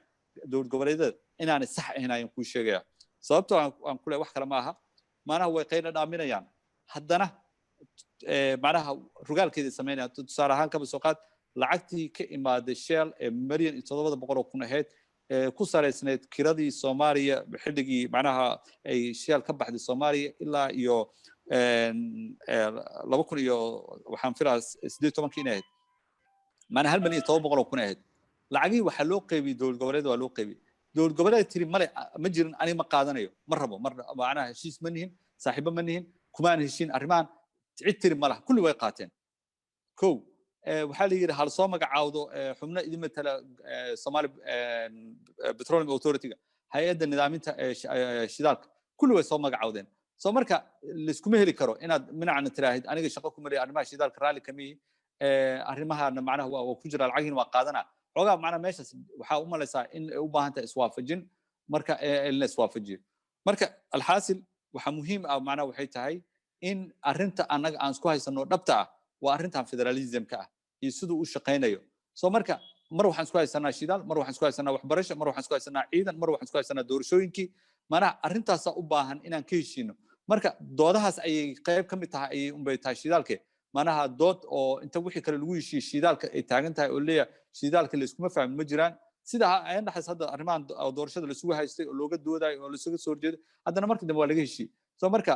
dowlad goboleedyada inaanay sax ahayn ayaan kuu sheegayaa sababtoo aan ku leeyahay wax kale ma aha macnaha way khayra dhaaminayaan haddana macnaha rugaalkeeda sameynayaan tusaale ahaan kaba soo qaad lacagtii ka imaaday shell milyan iyo 700 kun ahayd ku saleysneed kiradii Soomaaliya xilligii macnaha ay shell ka baxday Soomaaliya ilaa iyo 2000 iyo waxaan filayaa 18 inayd macnaha 1 milyan 700 kun ahayd lacagii waxa loo qaybiyay dowlad goboleedyada waa loo qaybiyay dowlad goboleed tiri male ma jirin ani ma qaadanayo ma rabo macnaha heshiis ma nihin saaxiibo ma nihin kumaan heshiin arrimahan cid tiri ma laha kulli way qaateen kow waxaa la yidhi hal soo magacaawdo xubno idin matala Somali Petroleum Authority-ga hay'adda nidaaminta shidaalka kulli way soo magacaawdeen soo marka la iskuma heli karo inaad minacna tiraahid aniga shaqo ku mariyo arrimaha shidaalka raalli kama yihi arrimahaana macnaha waa ku jira lacagiina waa qaadanaa xogaa macnaha meeshaas waxaa u malaysaa in ay u baahan tahay iswaafajin marka la iswaafajiyo marka alxaasil waxaa muhiim ah macnaha waxay tahay in arrinta annaga aan isku haysano dhabta ah waa arrintan federalismka ah iyo siduu u shaqaynayo soo marka mar waxaan isku haysanaa shidaal mar waxaan isku haysanaa waxbarasho mar waxaan isku haysanaa ciidan mar waxaan isku haysanaa doorashooyinkii macnaha arrintaasaa u baahan inaan ka heshiino marka doodahaas ayay qayb ka mid tahay ayay unbay tahay shidaalke macnaha dood oo inta wixii kale lagu heshiiyey shidaalka ay taagan tahay oo leeyahay shidaalka la iskuma fahmin ma jiraan sida ay dhaxays hadda arrimahan doorashada la isugu haystay oo looga doodayo oo la isugu soo horjeedo haddana markii dambe waa laga heshiiyey soo marka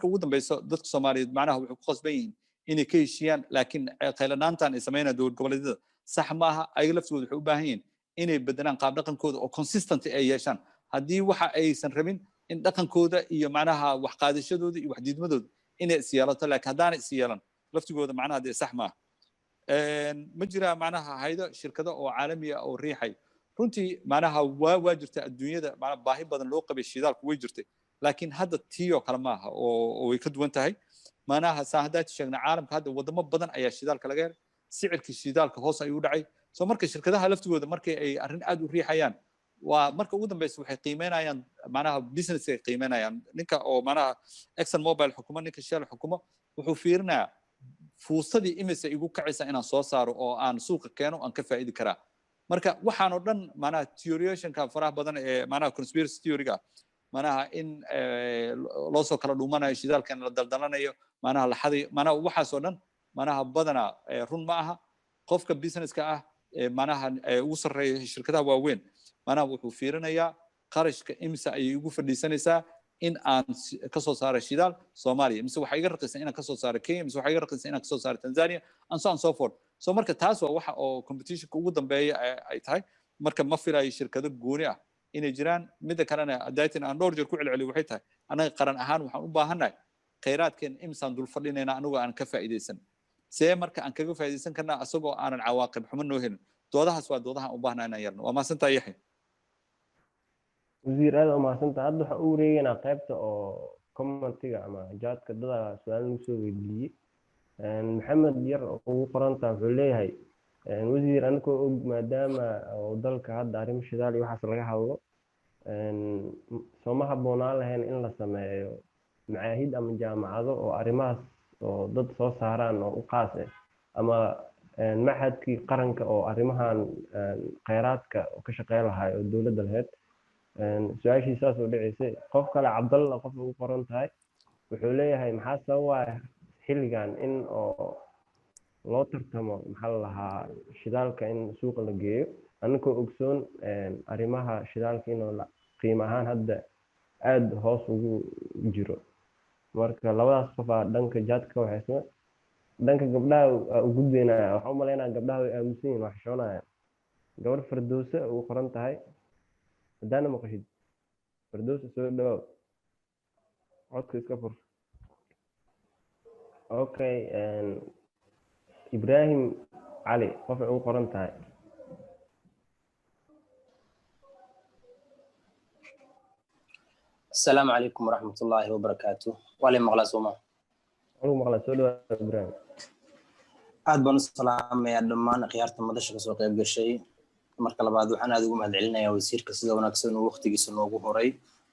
ugu dambeyso dadka Soomaaliyeed macnaha waxay ku qasban yihiin inay ka heshiiyaan laakiin qaylanaantan ay sameynayaan dowlad goboleedyada sax ma aha ay laftooda waxay u baahan yihiin inay bedelaan qaab dhaqankooda oo consistent ay yeeshaan haddii waxa aysan rabin in dhaqankooda iyo macnaha wax qaadashadooda iyo wax diidmadooda inay is yeelato laakiin haddaanay is yeelan laftigooda macnaha dee sax ma aha ma jira macnaha hay'ado shirkado oo caalami ah oo riixay runtii macnaha waa jirta adduunyada macnaha baahi badan loo qabay shidaalku way jirtay laakiin hadda tiyo kale maaha oo way ka duwan tahay macnaha saa haddaad sheegna caalamka hadda wadamo badan ayaa shidaalka laga helay sicirkii shidaalka hoos ayuu dhacay soo marka shirkadaha laftigooda markay ay arrin aad u riixayaan waa marka ugu dambaysa waxay qiimeynayaan macnaha business ay qiimeynayaan ninka oo macnaha Exxon Mobil xukumo ninka Shell xukumo wuxuu fiirinayaa fuusadii imise igu kacaysa inaan soo saaro oo aan suuqa keeno aan ka faa'iidi karaa marka waxaan oo dhan macnaha theory-ka faraha badan ee macnaha conspiracy theory-ga macnaha in loo soo kala dhumanayo shidaalkan la daldalanayo macnaha la xaday macnaha waxaas oo dhan macnaha badana run ma aha qofka business-ka ah macnaha ugu sarreeya shirkadaha waaweyn macnaha wuxuu fiirinayaa qarashka imisa ayay ugu fadhiisanaysaa in aan ka soo saaro shidaal Soomaaliya mise waxa iga raqiisan inaan ka soo saaro Kenya mise waxa iga raqiisan inaan ka soo saaro Tanzania and so forth so marka taas waa waxa oo competition-ka ugu dambeeya ay tahay marka ma filayo shirkado gooni ah inay jiraan mid kalena adaytin aan dhowr jeer ku celceliyo waxay tahay anaga qaran ahaan waxaan u baahanahay kheyraadkeen imsaan dul fadhinayna anigu aan ka faa'iideysan see marka aan kaga faa'iideysan karnaa asagoo aanan cawaaqib xumo noo helin doodahaas waa doodaha u baahnaa inaan yarno waa maasantaa Yaxya wasiir aad u mahadsantahay hadda waxaan u wareegaynaa qaybta oo commentiga ama jaadka dada su-aal lagu soo weydiiyey maxamed yar ugu qorantaa wuxuu leeyahay wasiir anigoo og maadaama dalka hadda arrimo shidaal iyo waxaas laga hadlo sooma habboonaan lahayn in la sameeyo macaahid ama jaamacado oo arrimahaas oo dad soo saaraan oo u qaas ah ama maxadkii qaranka oo arrimahan kheyraadka ka shaqeyn lahaa oo dowladda lahayd su-aashii saas oo dhaceysay qof kale cabdalla qof ugu qoran tahay wuxuu leeyahay maxaa sababa xilligan in oo loo tartamo maxaa la lahaa shidaalka in suuqa la geeyo anigoo ogsoon arrimaha shidaalka inuu qiimo ahaan hadda aad hoos ugu jiro marka labadaas qof aa dhanka jaadka ka waxaysma dhanka gabdhaha u gudbeynaya waxaan u maleynayaa gabdhaha way aamusan yihin wax xishoonayaan gabar Firdowsa ugu qoran tahay haddaana maqashid Firdowsa soo dhawaaw codka iska fur okay Ibrahim Ali qof ugu qoran tahay السلام عليكم ورحمة الله وبركاته وعلي مغلا سوما إبراهيم aad baan u salaamayaa dhammaan khiyaarta madasha ka soo qayb gashay marka labaad waxaan aad ugu mahadcelinayaa wasiirka sida wanaagsan uu waqtigiisa noogu horay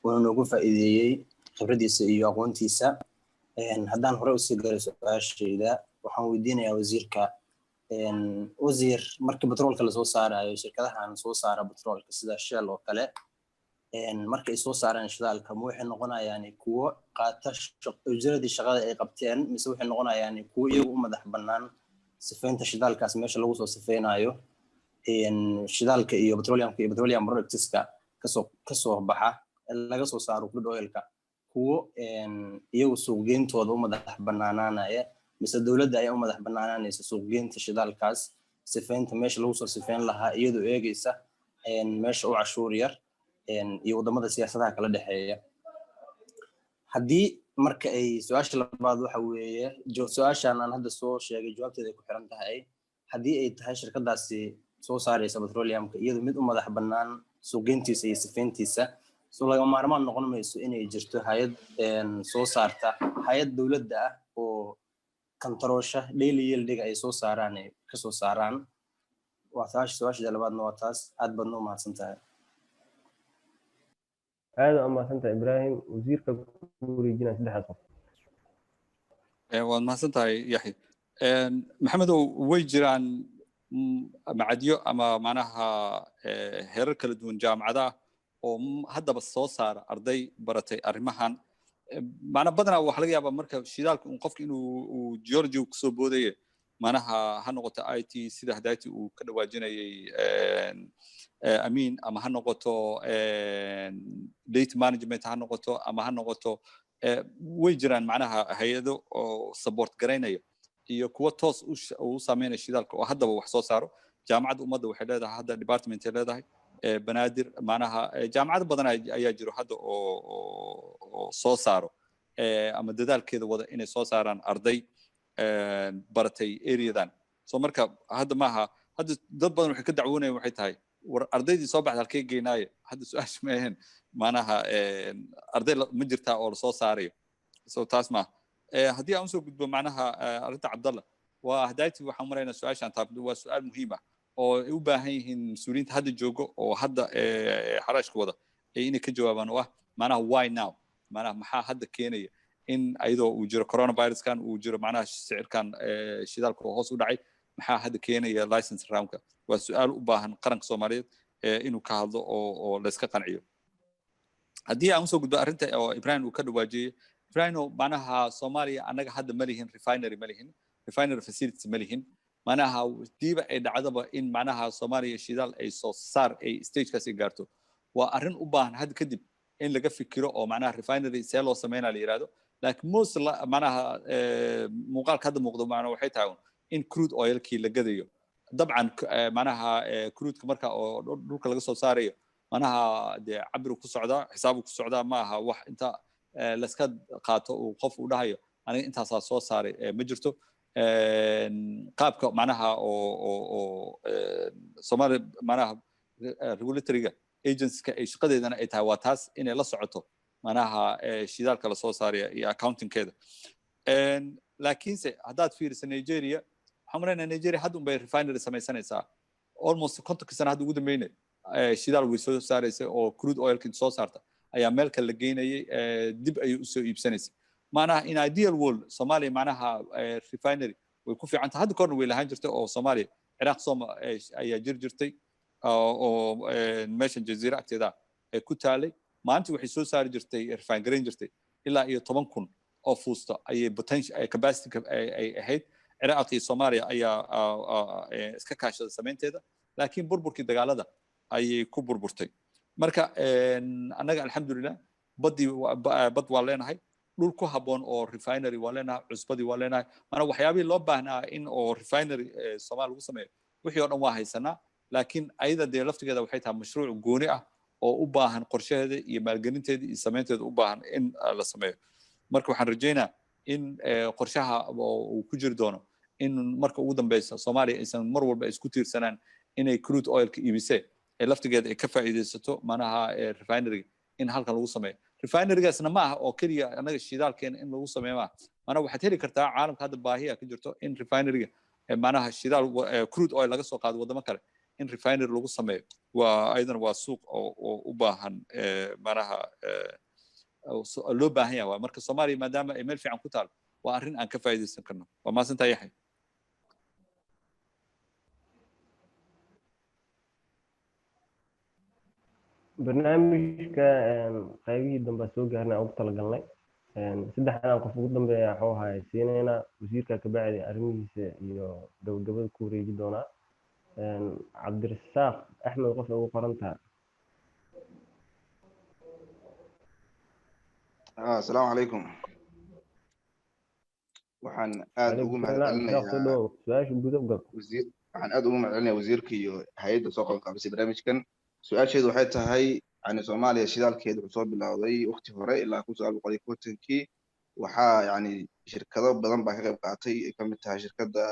oo noogu faa'iideeyay khibradiisa iyo aqoontiisa haddaan hore u sii galay su'aashayda waxaan weydiinayaa wasiirka wasiir markii batroolka la soo saarayo shirkadahan soo saara batroolka sida Shell oo kale marka ay soo saaraan shidaalka ma waxay noqonayaan kuwo qaata ujeedadii shaqada ay qabteen mise waxay noqonayaan kuwo iyagu u madax bannaan sifeynta shidaalkaas meesha lagu soo sifeynayo shidaalka iyo petroleum productska kasoo baxa laga soo saaro crude oilka kuwo iyagu suuqgeyntooda u madax bannaanaanaya mise dowladda ayaa u madax bannaanaanaysa suuqgeynta shidaalkaas sifeynta meesha lagu soo sifeyn lahaa iyadoo eegaysa meesha u cashuur yar iyo wadamada siyaasadaha kala dhexeeya haddii marka ay su-aasha labaad waxa weeye su-aashan aan hadda soo sheegay jawaabteeda ay ku xiran tahay haddii ay tahay shirkadaasi soo saaraysa petroleumka iyadoo mid u madax bannaan suuqgeyntiisa iyo sifeyntiisa soo laga maarmaan noqon mayso inay jirto hay'ad soo saarta hay'ad dowladda ah oo kantaroosha daily yield-ga ay soo saaraan ay ka soo saaraan waa su-aasha labaadna waa taas aad baadna u mahadsantahay aad u mahadsantahay Ibrahim wasiirka ku wareejinaya saddexdaas qof waad mahadsantahay Yaxya maxamedow way jiraan macadyo ama macnaha heerar kala duwan jaamacadaha oo haddaba soo saara arday baratay arrimahan macna badanaa waxa laga yaabaa marka shidaalka qofka inuu geology ku soo boodaye macnaha ha noqoto IT sida hadaati uu ka dhawaajinayay amin ama ha noqoto data management ha noqoto ama ha noqoto way jiraan macnaha hay'ado oo support gareynaya iyo kuwa toos u saameynaya shidaalka oo haddaba wax soo saaro jaamacadda ummadda waxay leedahay hadda department ay leedahay banaadir macnaha jaamacado badan ayaa jiro hadda oo soo saaro ama dadaalkeeda wada inay soo saaraan arday baratay areadan so marka hadda maaha hadda dad badan waxay ka dacwoonayaan waxay tahay war ardaydii soo baxda halkee geynaayo hadda su-aasha ma ahayn macnaha arday ma jirtaa oo lasoo saarayo so taas ma haddii aan usoo gudbo macnaha arrinta cabdalla waa hadayti waxaan maraynaa su-aashaan taabto waa su-aal muhiim ah oo ay u baahan yihiin mas-uuliyiinta hadda joogo oo hadda xaraashka wada inay ka jawaabaan oo ah macnaha why now macnaha maxaa hadda keenaya in ayadoo uu jiro coronaviruskan uu jiro macnaha sicirkan shidaalka oo hoos u dhacay maxaa hadda keenaya license roundka waa su-aal u baahan qaranka Soomaaliyeed inuu ka hadlo oo la iska qanciyo haddii aan usoo gudbo arrinta oo Ibrahim uu ka dhawaajiyay Ibrahim macnaha Soomaaliya anaga hadda ma lihin refinery facilities ma lihin macnaha diiba ay dhacdaba in macnaha Soomaaliya shidaal ay soo saar ay stage-kaas ay gaarto waa arrin u baahan hadda kadib in laga fikiro oo macnaha refinery see loo sameynaa la yiraahdo laakiin most macnaha muuqaalka hadda muuqdo macnaha waxay tahay in crude oil-kii la gadayo dabcan macnaha crude-ka marka oo dhulka laga soo saarayo macnaha dee cabir ku socdaa xisaab ku socdaa ma aha wax inta la iska qaato uu qof u dhahayo aniga intaasaa soo saaray ma jirto qaabka macnaha oo Soomaali macnaha regulatory-ga agency-ka ay shaqadeedana ay tahay waa taas inay la socoto macnaha shidaalka la soo saaraya iyo accounting-keeda laakiinse haddaad fiiriso Nigeria waxaan maraynaa Nigeria hadda unbay refinery samaysanaysaa almost 50 sano hadda ugu dambeynay shidaal way soo saaraysa oo crude oil-kii soo saarta ayaa meel kale la geynayay dib ayay u soo iibsanaysaa macnaha in ideal world Soomaaliya macnaha refinery way ku fiican tahay hadda korna way lahaan jirtay oo Soomaaliya Iraq ayaa jirtay oo meeshan jaziira agteeda ay ku taalay maanta waxay soo saari jirtay refine gareyn jirtay ilaa iyo 10,000 oo fuusta ayay potential capacity ay ahayd Iraq iyo Soomaaliya ayaa iska kaashada sameynteeda laakiin burburkii dagaalada ayay ku burburtay marka annaga alxamdulillah bad waa leenahay dhul ku haboon oo refinery waa leenahay cusbadii waa leenahay maana waxyaabihii loo baahnaa in oo refinery Soomaaliya lagu sameeyo wixii oo dhan waa haysanaa laakiin ayada dee laftigeeda waxay tahay mashruuc gooni ah oo u baahan qorshaheeda iyo maalgelinteeda iyo sameynteeda u baahan in la sameeyo marka waxaan rajeynaa in qorshaha uu ku jiri doono in marka ugu dambeysa Soomaaliya aysan mar walba isku tiirsanaan inay crude oil-ka iibisay laftigeeda ay ka faa'iideysato macnaha refinery in halkan lagu sameeyo refinery-gaasna ma aha oo kaliya anaga shidaalkeena in lagu sameeyo ma mana waxaad heli kartaa caalamka hadda baahiya ka jirto in refinery-ga macnaha shidaal crude oil laga soo qaado wadamo kale in refinery lagu sameeyo waa aydan waa suuq oo u baahan macnaha loo baahan yahay marka Soomaaliya maadaama ay meel fiican ku taal waa arrin aan ka faa'iideysan karno waa maasantaa yahay barnaamijka qaybihii dambe soo gaarnay ugu talagalnay saddexdan qof ugu dambeeya waxa uu ahaa siinayna wasiirka ka bacdi arrimihiisa iyo gabagabada ku wareegi doonaa cabdirasaaq axmed qof ugu qoran tahay السلام عليكم waxaan aad ugu mahadcelinayaa su'aasha gudub gab wasiir waxaan aad ugu mahadcelinayaa wasiirka iyo hay'adda soo qabanqaabisay barnaamijkan su'aasheedu waxay tahay yani Soomaaliya shidaalkeedu wuxuu soo bilowday waqti hore ilaa 1940kii waxaa yani shirkado badan baa ka qayb qaatay ay kamid tahay shirkadda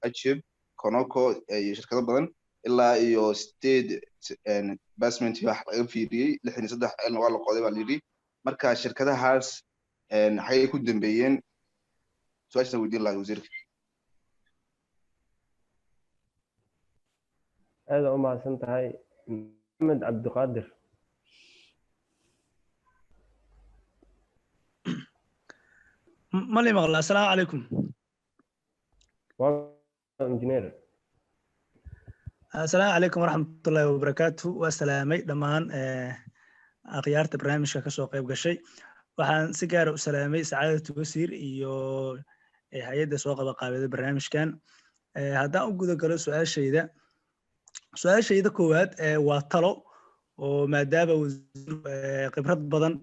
Achib Conoco iyo shirkado badan ilaa iyo state basement wax laga fiiriyay 63 cilna waa la qoday baa la yiri marka shirkadahaas waxay ku dambeeyeen su'aasha weydiin lahaa wasiirka aad u mahadsan tahay Maxamed Cabdiqaadir مالي مغلا السلام عليكم انجينير السلام عليكم ورحمة الله وبركاته والسلامي دمان أخيارت برنامج كسو قيب قشي waxaan si gaar ah u salaamay saacadda wasiir iyo hay'adda soo qabanqaabada barnaamijkan haddaan u guda galo su-aashayda koowaad waa talo oo maadaama wasiir khibrad badan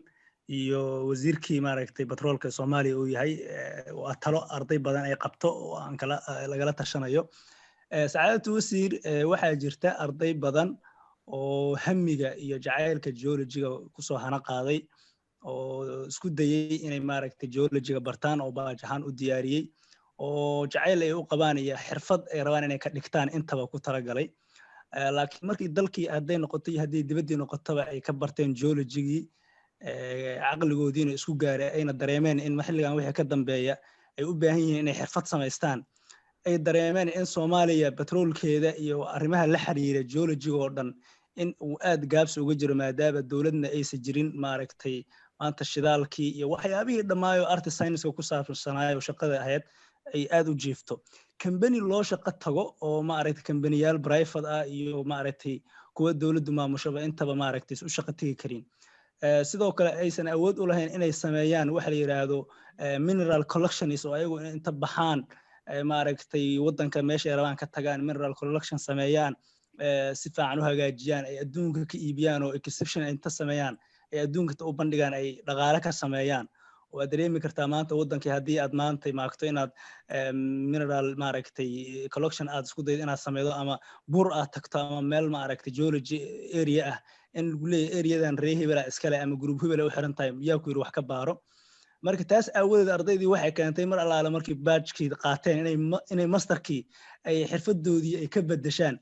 iyo wasiirkii maaragtay batroolka Soomaaliya uu yahay waa talo arday badan ay qabto oo aan lagala tashanayo saacadda wasiir waxaa jirta arday badan oo hamiga iyo jacaylka geology-ga kusoo hana qaaday oo isku dayay inay maaragtay geology-ga bartaan oo baajahan u diyaariyay oo jacayl ay u qabaan iyo xirfad ay rabaan inay ka dhigtaan intaba ku talagalay laakiin markii dalkii hadday noqoto iyo haddii dibaddii noqotaba ay ka barteen geologigii caqligoodiina isku gaaray ayna dareemeen in xilligan wixii ka dambeeya ay u baahan yihiin inay xirfad samaystaan ay dareemeen in Soomaaliya batroolkeeda iyo arrimaha la xiriira geologiga oo dhan in uu aad gaabsi uga jiro maadaama dawladna aysan jirin maaragtay maanta shidaalkii iyo waxyaabihii dhammaayo arti science-ka ku saabsanaayo shaqada ahayd ay aad u jiifto company loo shaqo tago oo maaragtay companyyaal private ah iyo maaragtay kuwa dawladdu maamushaba intaba maaragtay u shaqo tagi karin sidoo kale aysan awood u lahayn inay sameeyaan waxa la yiraahdo mineral collections oo ayagu inta baxaan maaragtay wadanka meesha ay rabaan ka tagaan mineral collection sameeyaan si fiican u hagaajiyaan ay adduunka ka iibiyaan oo exception inta sameeyaan ay adduunka u bandhigaan ay dhaqaale ka sameeyaan oo aad dareemi kartaa maanta wadankii haddii aad maanta maagto inaad mineral maaragtay collection aad isku daydo inaad sameydo ama bur aad tagto ama meel maaragtay geology area ah in lagu leeyahay areadan reer hebela iskale ama group hebela u xiran tahay yaa ku yiri wax ka baaro marka taas aawadeed ardaydii waxay keentay mar allaale markii badgekii qaateen inay masterkii ay xirfadoodii ay ka bedeshaan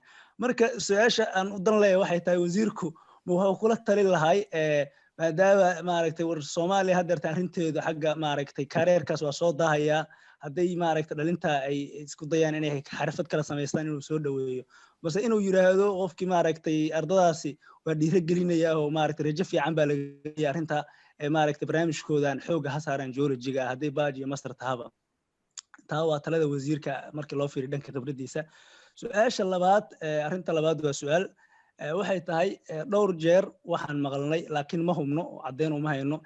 marka su'aasha aan u dan leeyahay waxay tahay wasiirku wuxuu kula talin lahay maadaama maaragtay war Soomaaliya hadda arrinteedu xagga maaragtay careerkaas waa soo daahaya hadday maaragtay dhalinta ay isku dayaan inay xirfad kala sameystaan inuu soo dhaweeyo bas inuu yiraahdo qofkii maaragtay ardadaasi waa dhiirigelinaya oo maaragtay rajo fiican baa laga leeyahay arrinta maaragtay barnaamijkoodan xoog ha saaraan geologiga hadday badge iyo master tahaba taa waa talada wasiirka markii loo fiiriyo dhanka khibradiisa su'aasha labaad arrinta labaad waa su'aal waxay tahay dhowr jeer waxaan maqalnay laakiin ma hubno caddeyn uma hayno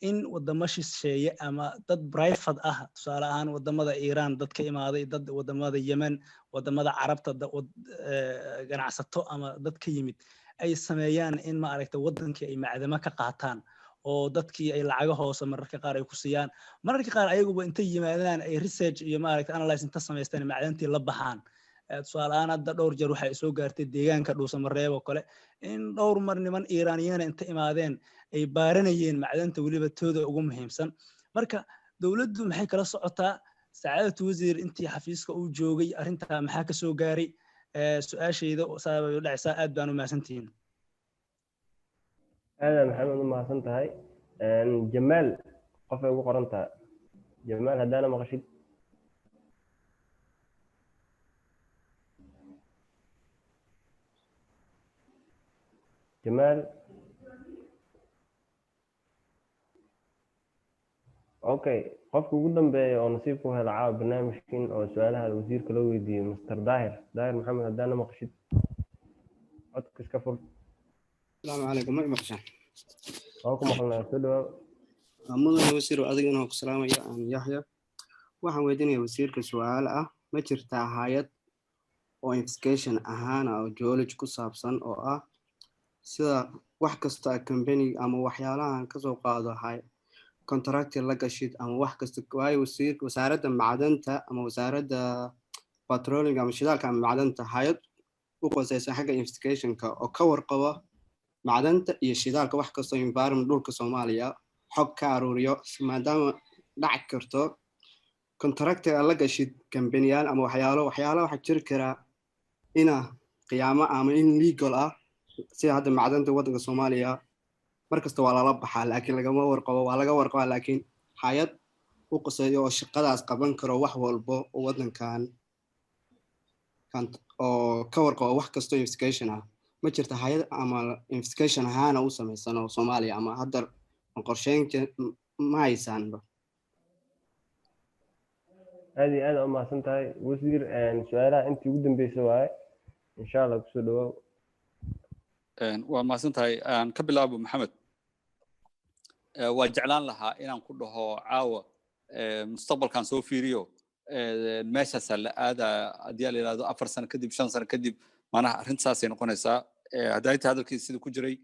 in wadamo shisheeye ama dad private ah tusaale ahaan wadamada Iran dad ka imaaday dad wadamada Yemen wadamada Carabta ganacsato ama dad ka yimid ay sameeyaan in maaragtay wadankii ay macdama ka qaataan oo dadkii ay lacag hoose mararka qaar ay ku siiyaan mararka qaar ayaguba intay yimaadaan ay research iyo maaragtay analysis inta sameystaan macdantii la baxaan tusaale ahaan hadda dhowr jeer waxay soo gaartay deegaanka Dhuusamareeb oo kale in dhowr mar niman Iiraaniyaan inta imaadeen ay baaranayeen macdanta waliba tooda ugu muhiimsan marka dawladdu maxay kala socotaa saacadatu wasiir intii xafiiska uu joogay arrinta maxaa ka soo gaaray su'aashayda sabab u dhacaysa aad baan u mahadsantihiin أنا محمد ما سنت هاي جمال قفة وقرنتها جمال هدانا مغشيد جمال أوكي قفة قدام بي أو نصيبكم هذا عاب برنامج كين أو سؤالها الوزير كلوي دي مستر داهر محمد هدانا مغشيد أتكس كفر السلام عليكم ما مقشان أوكم أخلنا سلوا مدن وزير أدينا السلام يا يحيى waxaan weydiinayaa wasiirka su'aal ah ma jirtaa hay'ad oo investigation ahaan oo geology ku saabsan oo ah sida wax kasta company ama waxyaalahan ka soo qaado hay contract la gashid ama wax kasta waayo wasiirka wasaaradda macdanta ama wasaaradda petroleum ama shidaalka ama macdanta hay'ad u qosaysan xagga investigationka oo ka warqaba macdanta iyo shidaalka wax kasta environment dhulka Soomaaliya xog ka aruuriyo maadaama dhac karto contract la gashid company-yaal ama waxyaalo waxa jiri kara ina qiyaamo ama in legal ah si hadda macdanta waddanka Soomaaliya markasta waa la baxaa laakiin laga warqabo laakiin hay'ad u qosayo oo shaqadaas qaban karo wax walba oo waddankan oo ka warqabo wax kasta investigation ah ma jirta hay'ad ama investigation ahaan u samaysan oo Soomaaliya ama hadda qorsheynta ma haysanba هذه أما سنتهاي وزير سؤالها أنت قدام بيسواي إن شاء الله بسودوا وما سنتهاي قبل أبو محمد وجعلان لها إن كله عاوة مستقبل كان سو فيريو ماشى سل هذا ديال هذا أفر سنة كدب شان سنة كدب معناها رنساسين قنيسا هداية هذا الكيس اللي كجري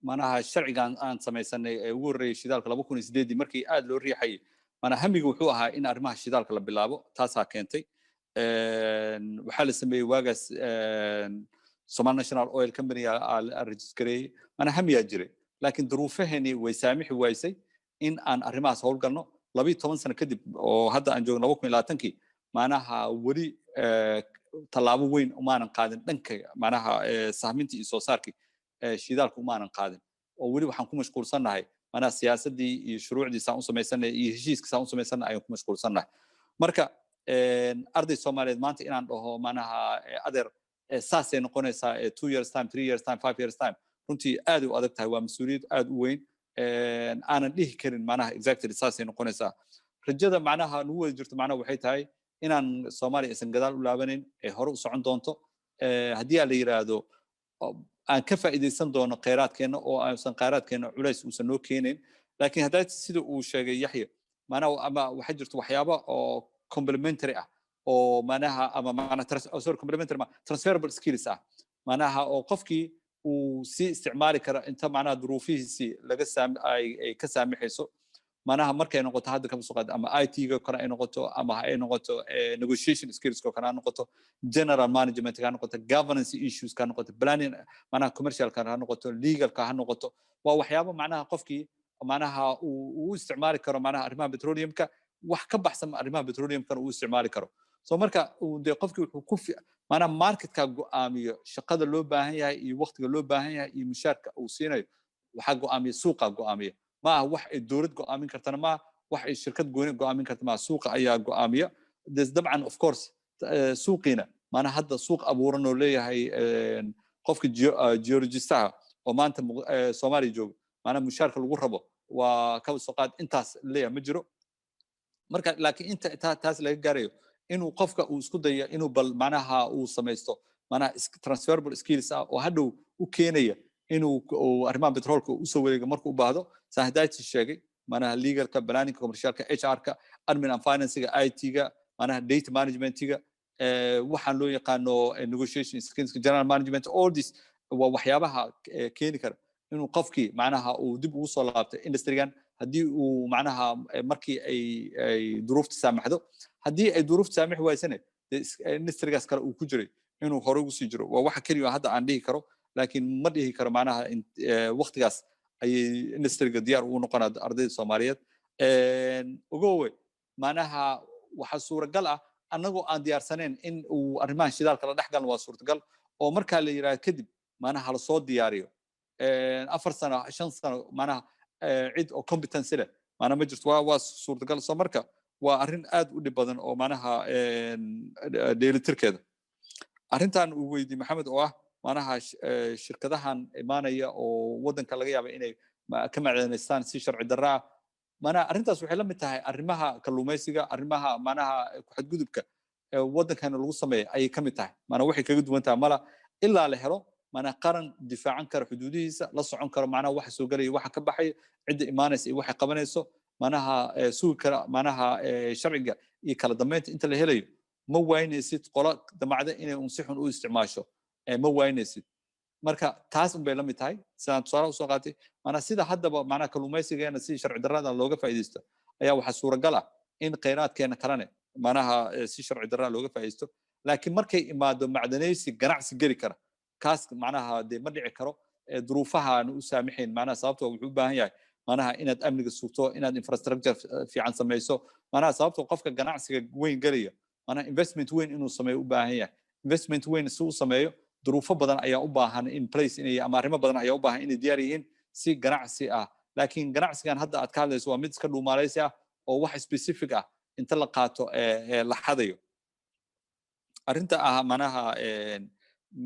معناها الشرع كان سمي سنة وري شدال كلا بكون سديدي مركي آد لو ريحي أنا همي wuxuu ahaa in arrimaha shidaalka la bilaabo taasaa keentay waxaa la sameeyay waagaas Somali National Oil Company registered ana hamiya jiray laakiin duruufahani way saamixi waysay in aan arrimahaas howl galno 12 sano kadib oo hadda aan joogno 2020kii maanaha wali tallaabo weyn umaanan qaadin dhanka macnaha sahminta iyo soo saarkii shidaalka umaanan qaadin oo weli waxaan ku mashquulsannahay macnaha siyaasaddii iyo shuruucdii saan u samaysannahay iyo heshiiska saan u samaysannahay ayaan ku mashquulsannahay marka arday Soomaaliyeed maanta inaan dhaho macnaha adeer saasay noqonaysaa 2 years time 3 years time 5 years time runtii aad u adag tahay waa mas'uuliyad aad u weyn aanan dhihi karin macnaha exactly saasay noqonaysaa rajada macnaha lagu wada jirto macnaha waxay tahay inaan Soomaaliya isan gadaal u laabanin ee hore u socon doonto haddii la yiraahdo aan ka faa'iideysan doono kheyraadkeena oo aysan kheyraadkeena culays uusan noo keenin laakiin hadda sida uu sheegay Yaxya macnaha ama waxa jirto waxyaabo oo complementary ah oo macnaha ama macnaha sorry complementary transferable skills ah macnaha oo qofkii uu si isticmaali kara inta macnaha duruufihiisi laga ay ka saamixayso macnaha markay noqoto hadda kama soo qaad ama IT-ga kale ay noqoto ama ay noqoto negotiation skills ka kana noqoto general management ka noqoto governance issues ka noqoto planning macnaha commercial ka noqoto legal ka noqoto waa waxyaabo macnaha qofkii macnaha uu isticmaali karo macnaha arrimaha petroleumka wax ka baxsan arrimaha petroleumka uu isticmaali karo soo marka uu de qofkii wuxuu ku macnaha marketka go'aamiyo shaqada loo baahan yahay iyo waqtiga loo baahan yahay iyo mushaarka uu siinayo waxa go'aamiyo suuqa go'aamiyo ma wax ay dawlad go'aamin kartana ma wax ay shirkad gooni go'aamin karta ma suuqa ayaa go'aamiya dabcan of course suuqina maana hadda suuq abuuran oo leeyahay qofka geologistaha oo maanta Soomaaliya jooga maana mushaarka lagu rabo waa ka soo qaad intaas leeyahay ma jiro marka laakiin inta taas laga gaarayo inuu qofka uu isku dayo inuu bal macnaha uu samaysto macnaha transferable skills ah oo hadhow u keenaya inuu arrimaha petroolka u soo wareego markuu u baahdo sahdayti sheegay macnaha legalka planning commercialka HR-ka admin and finance-ga IT-ga macnaha data management-ga waxaan loo yaqaano negotiation skills general management all this waa waxyaabaha keeni kara inuu qofkii macnaha uu dib ugu soo laabtay industry-gan haddii uu macnaha markii ay duruufta saamaxdo haddii ay duruufta saamax waysane industry-gaas kale uu ku jiray inuu hore ugu sii jiro waa waxa kaliya hadda aan dhihi karo laakiin ma dhihi karo macnaha waqtigaas ayay industry-ga diyaar ugu noqonaa ardayda Soomaaliyeed ogowe macnaha waxa suuragal ah annagoo aan diyaarsaneyn in uu arrimaha shidaalka la dhex galno waa suurtagal oo markaa la yiraahdo kadib macnaha la soo diyaariyo 4 sano 5 sano macnaha cid oo competence leh macnaha ma jirto waa suurtagal soo marka waa arrin aad u dhib badan oo macnaha dheelitirkeeda arrintan uu weydiiyey Maxamed oo ah macnaha shirkadahan imaanaya oo wadanka laga yaabo inay ka macdanaystaan si sharci darro ah macnaha arrintaas waxay la mid tahay arrimaha kalluumaysiga arrimaha macnaha ku xadgudubka wadankan lagu sameeyo ayay ka mid tahay macnaha waxay kaga duwan tahay mala ilaa la helo macnaha qaran difaacan kara xuduudihiisa la socon karo macnaha waxa soo galaya waxa ka baxay cidda imaanaysa iyo waxa qabanayso macnaha suuq kara macnaha sharciga iyo kala dambeynta inta la helayo ma waynaysid qola damacda inay si xun u isticmaasho ma waynaysid marka taas un bay la mid tahay sidaan tusaale u soo qaatay macnaha sida haddaba macnaha kalluumaysigeena si sharci darrada looga faa'iideysto ayaa waxaa suuragal ah in kheyraadkeena kalene macnaha si sharci darrada looga faa'iideysto laakiin markay imaado macdanaysi ganacsi geli kara kaas macnaha dee ma dhici karo duruufahaan u saamaxayn macnaha sababtoo wuxuu u baahan yahay macnaha inaad amniga sugto inaad infrastructure fiican samayso macnaha sababtoo qofka ganacsiga weyn gelaya macnaha investment weyn inuu sameeyo u baahan yahay investment weyn si uu sameeyo duruufo badan ayaa u baahan in place inay ama arrimo badan ayaa u baahan inay diyaar yihiin si ganacsi ah laakiin ganacsigan hadda aad ka hadlayso waa mid iska dhuumaalaysi ah oo wax specific ah inta la qaato la xadayo arrinta ah macnaha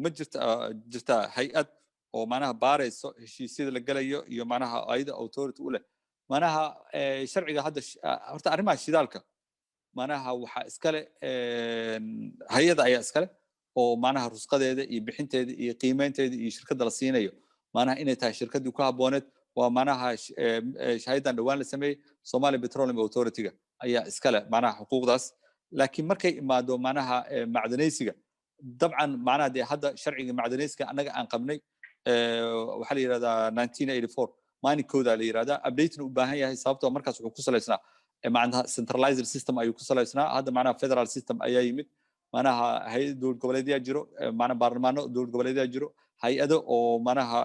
ma jirta hay-ad oo macnaha baarayso heshiisyada la galayo iyo macnaha ayada authority u leh macnaha sharciga hadda horta arrimaha shidaalka macnaha waxa iskale hay-ada ayaa iskale oo macnaha rusqadeeda iyo bixinteeda iyo qiimeynteeda iyo shirkadda la siinayo macnaha inay tahay shirkaddii ku habbooneed waa macnaha hay-adan dhowaan la sameeyey Somali Petroleum Authority-ga ayaa iskale macnaha xuquuqdaas laakiin markay imaado macnaha macdanaysiga dabcan macnaha dee hadda sharciga macdanaysiga annaga aan qabnay waxaa la yidhahdaa 1984 maalinkooda la yidhahdaa updatena u baahan yahay sababtoo markaas wuxuu ku salaysnaa macnaha centralized system ayuu ku salaysnaa hadda macnaha federal system ayaa yimid macnaha hay-ad dowlad goboleedyaa jiro macnaha baarlamaano dowlad goboleedyaa jiro hay-ado oo macnaha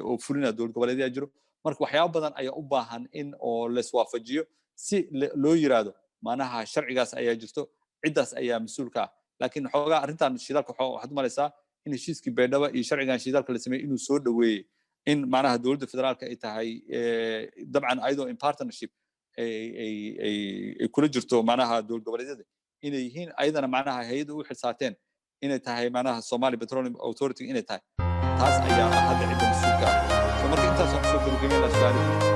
oo fulina dowlad goboleedyaa jiro marka waxyaabo badan ayaa u baahan in oo la iswaafajiyo si loo yiraahdo macnaha sharcigaas ayaa jirto ciddaas ayaa mas-uulka ah laakiin xoogaa arrintan shidaalka waxaad u malaysaa in heshiiskii baydhabo iyo sharcigan shidaalka la sameeyey inuu soo dhaweeyey in macnaha dowladda federaalka ay tahay dabcan ayadoo in partnership ay kula jirto macnaha dowlad goboleedyada inay yihiin ayadana macnaha hay'adda u xilsaateen inay tahay macnaha Somali Petroleum Authority inay tahay taas ayaa hadda cidda mas'uulka ah marka intaas oo soo gabagabeeyay la su'aalo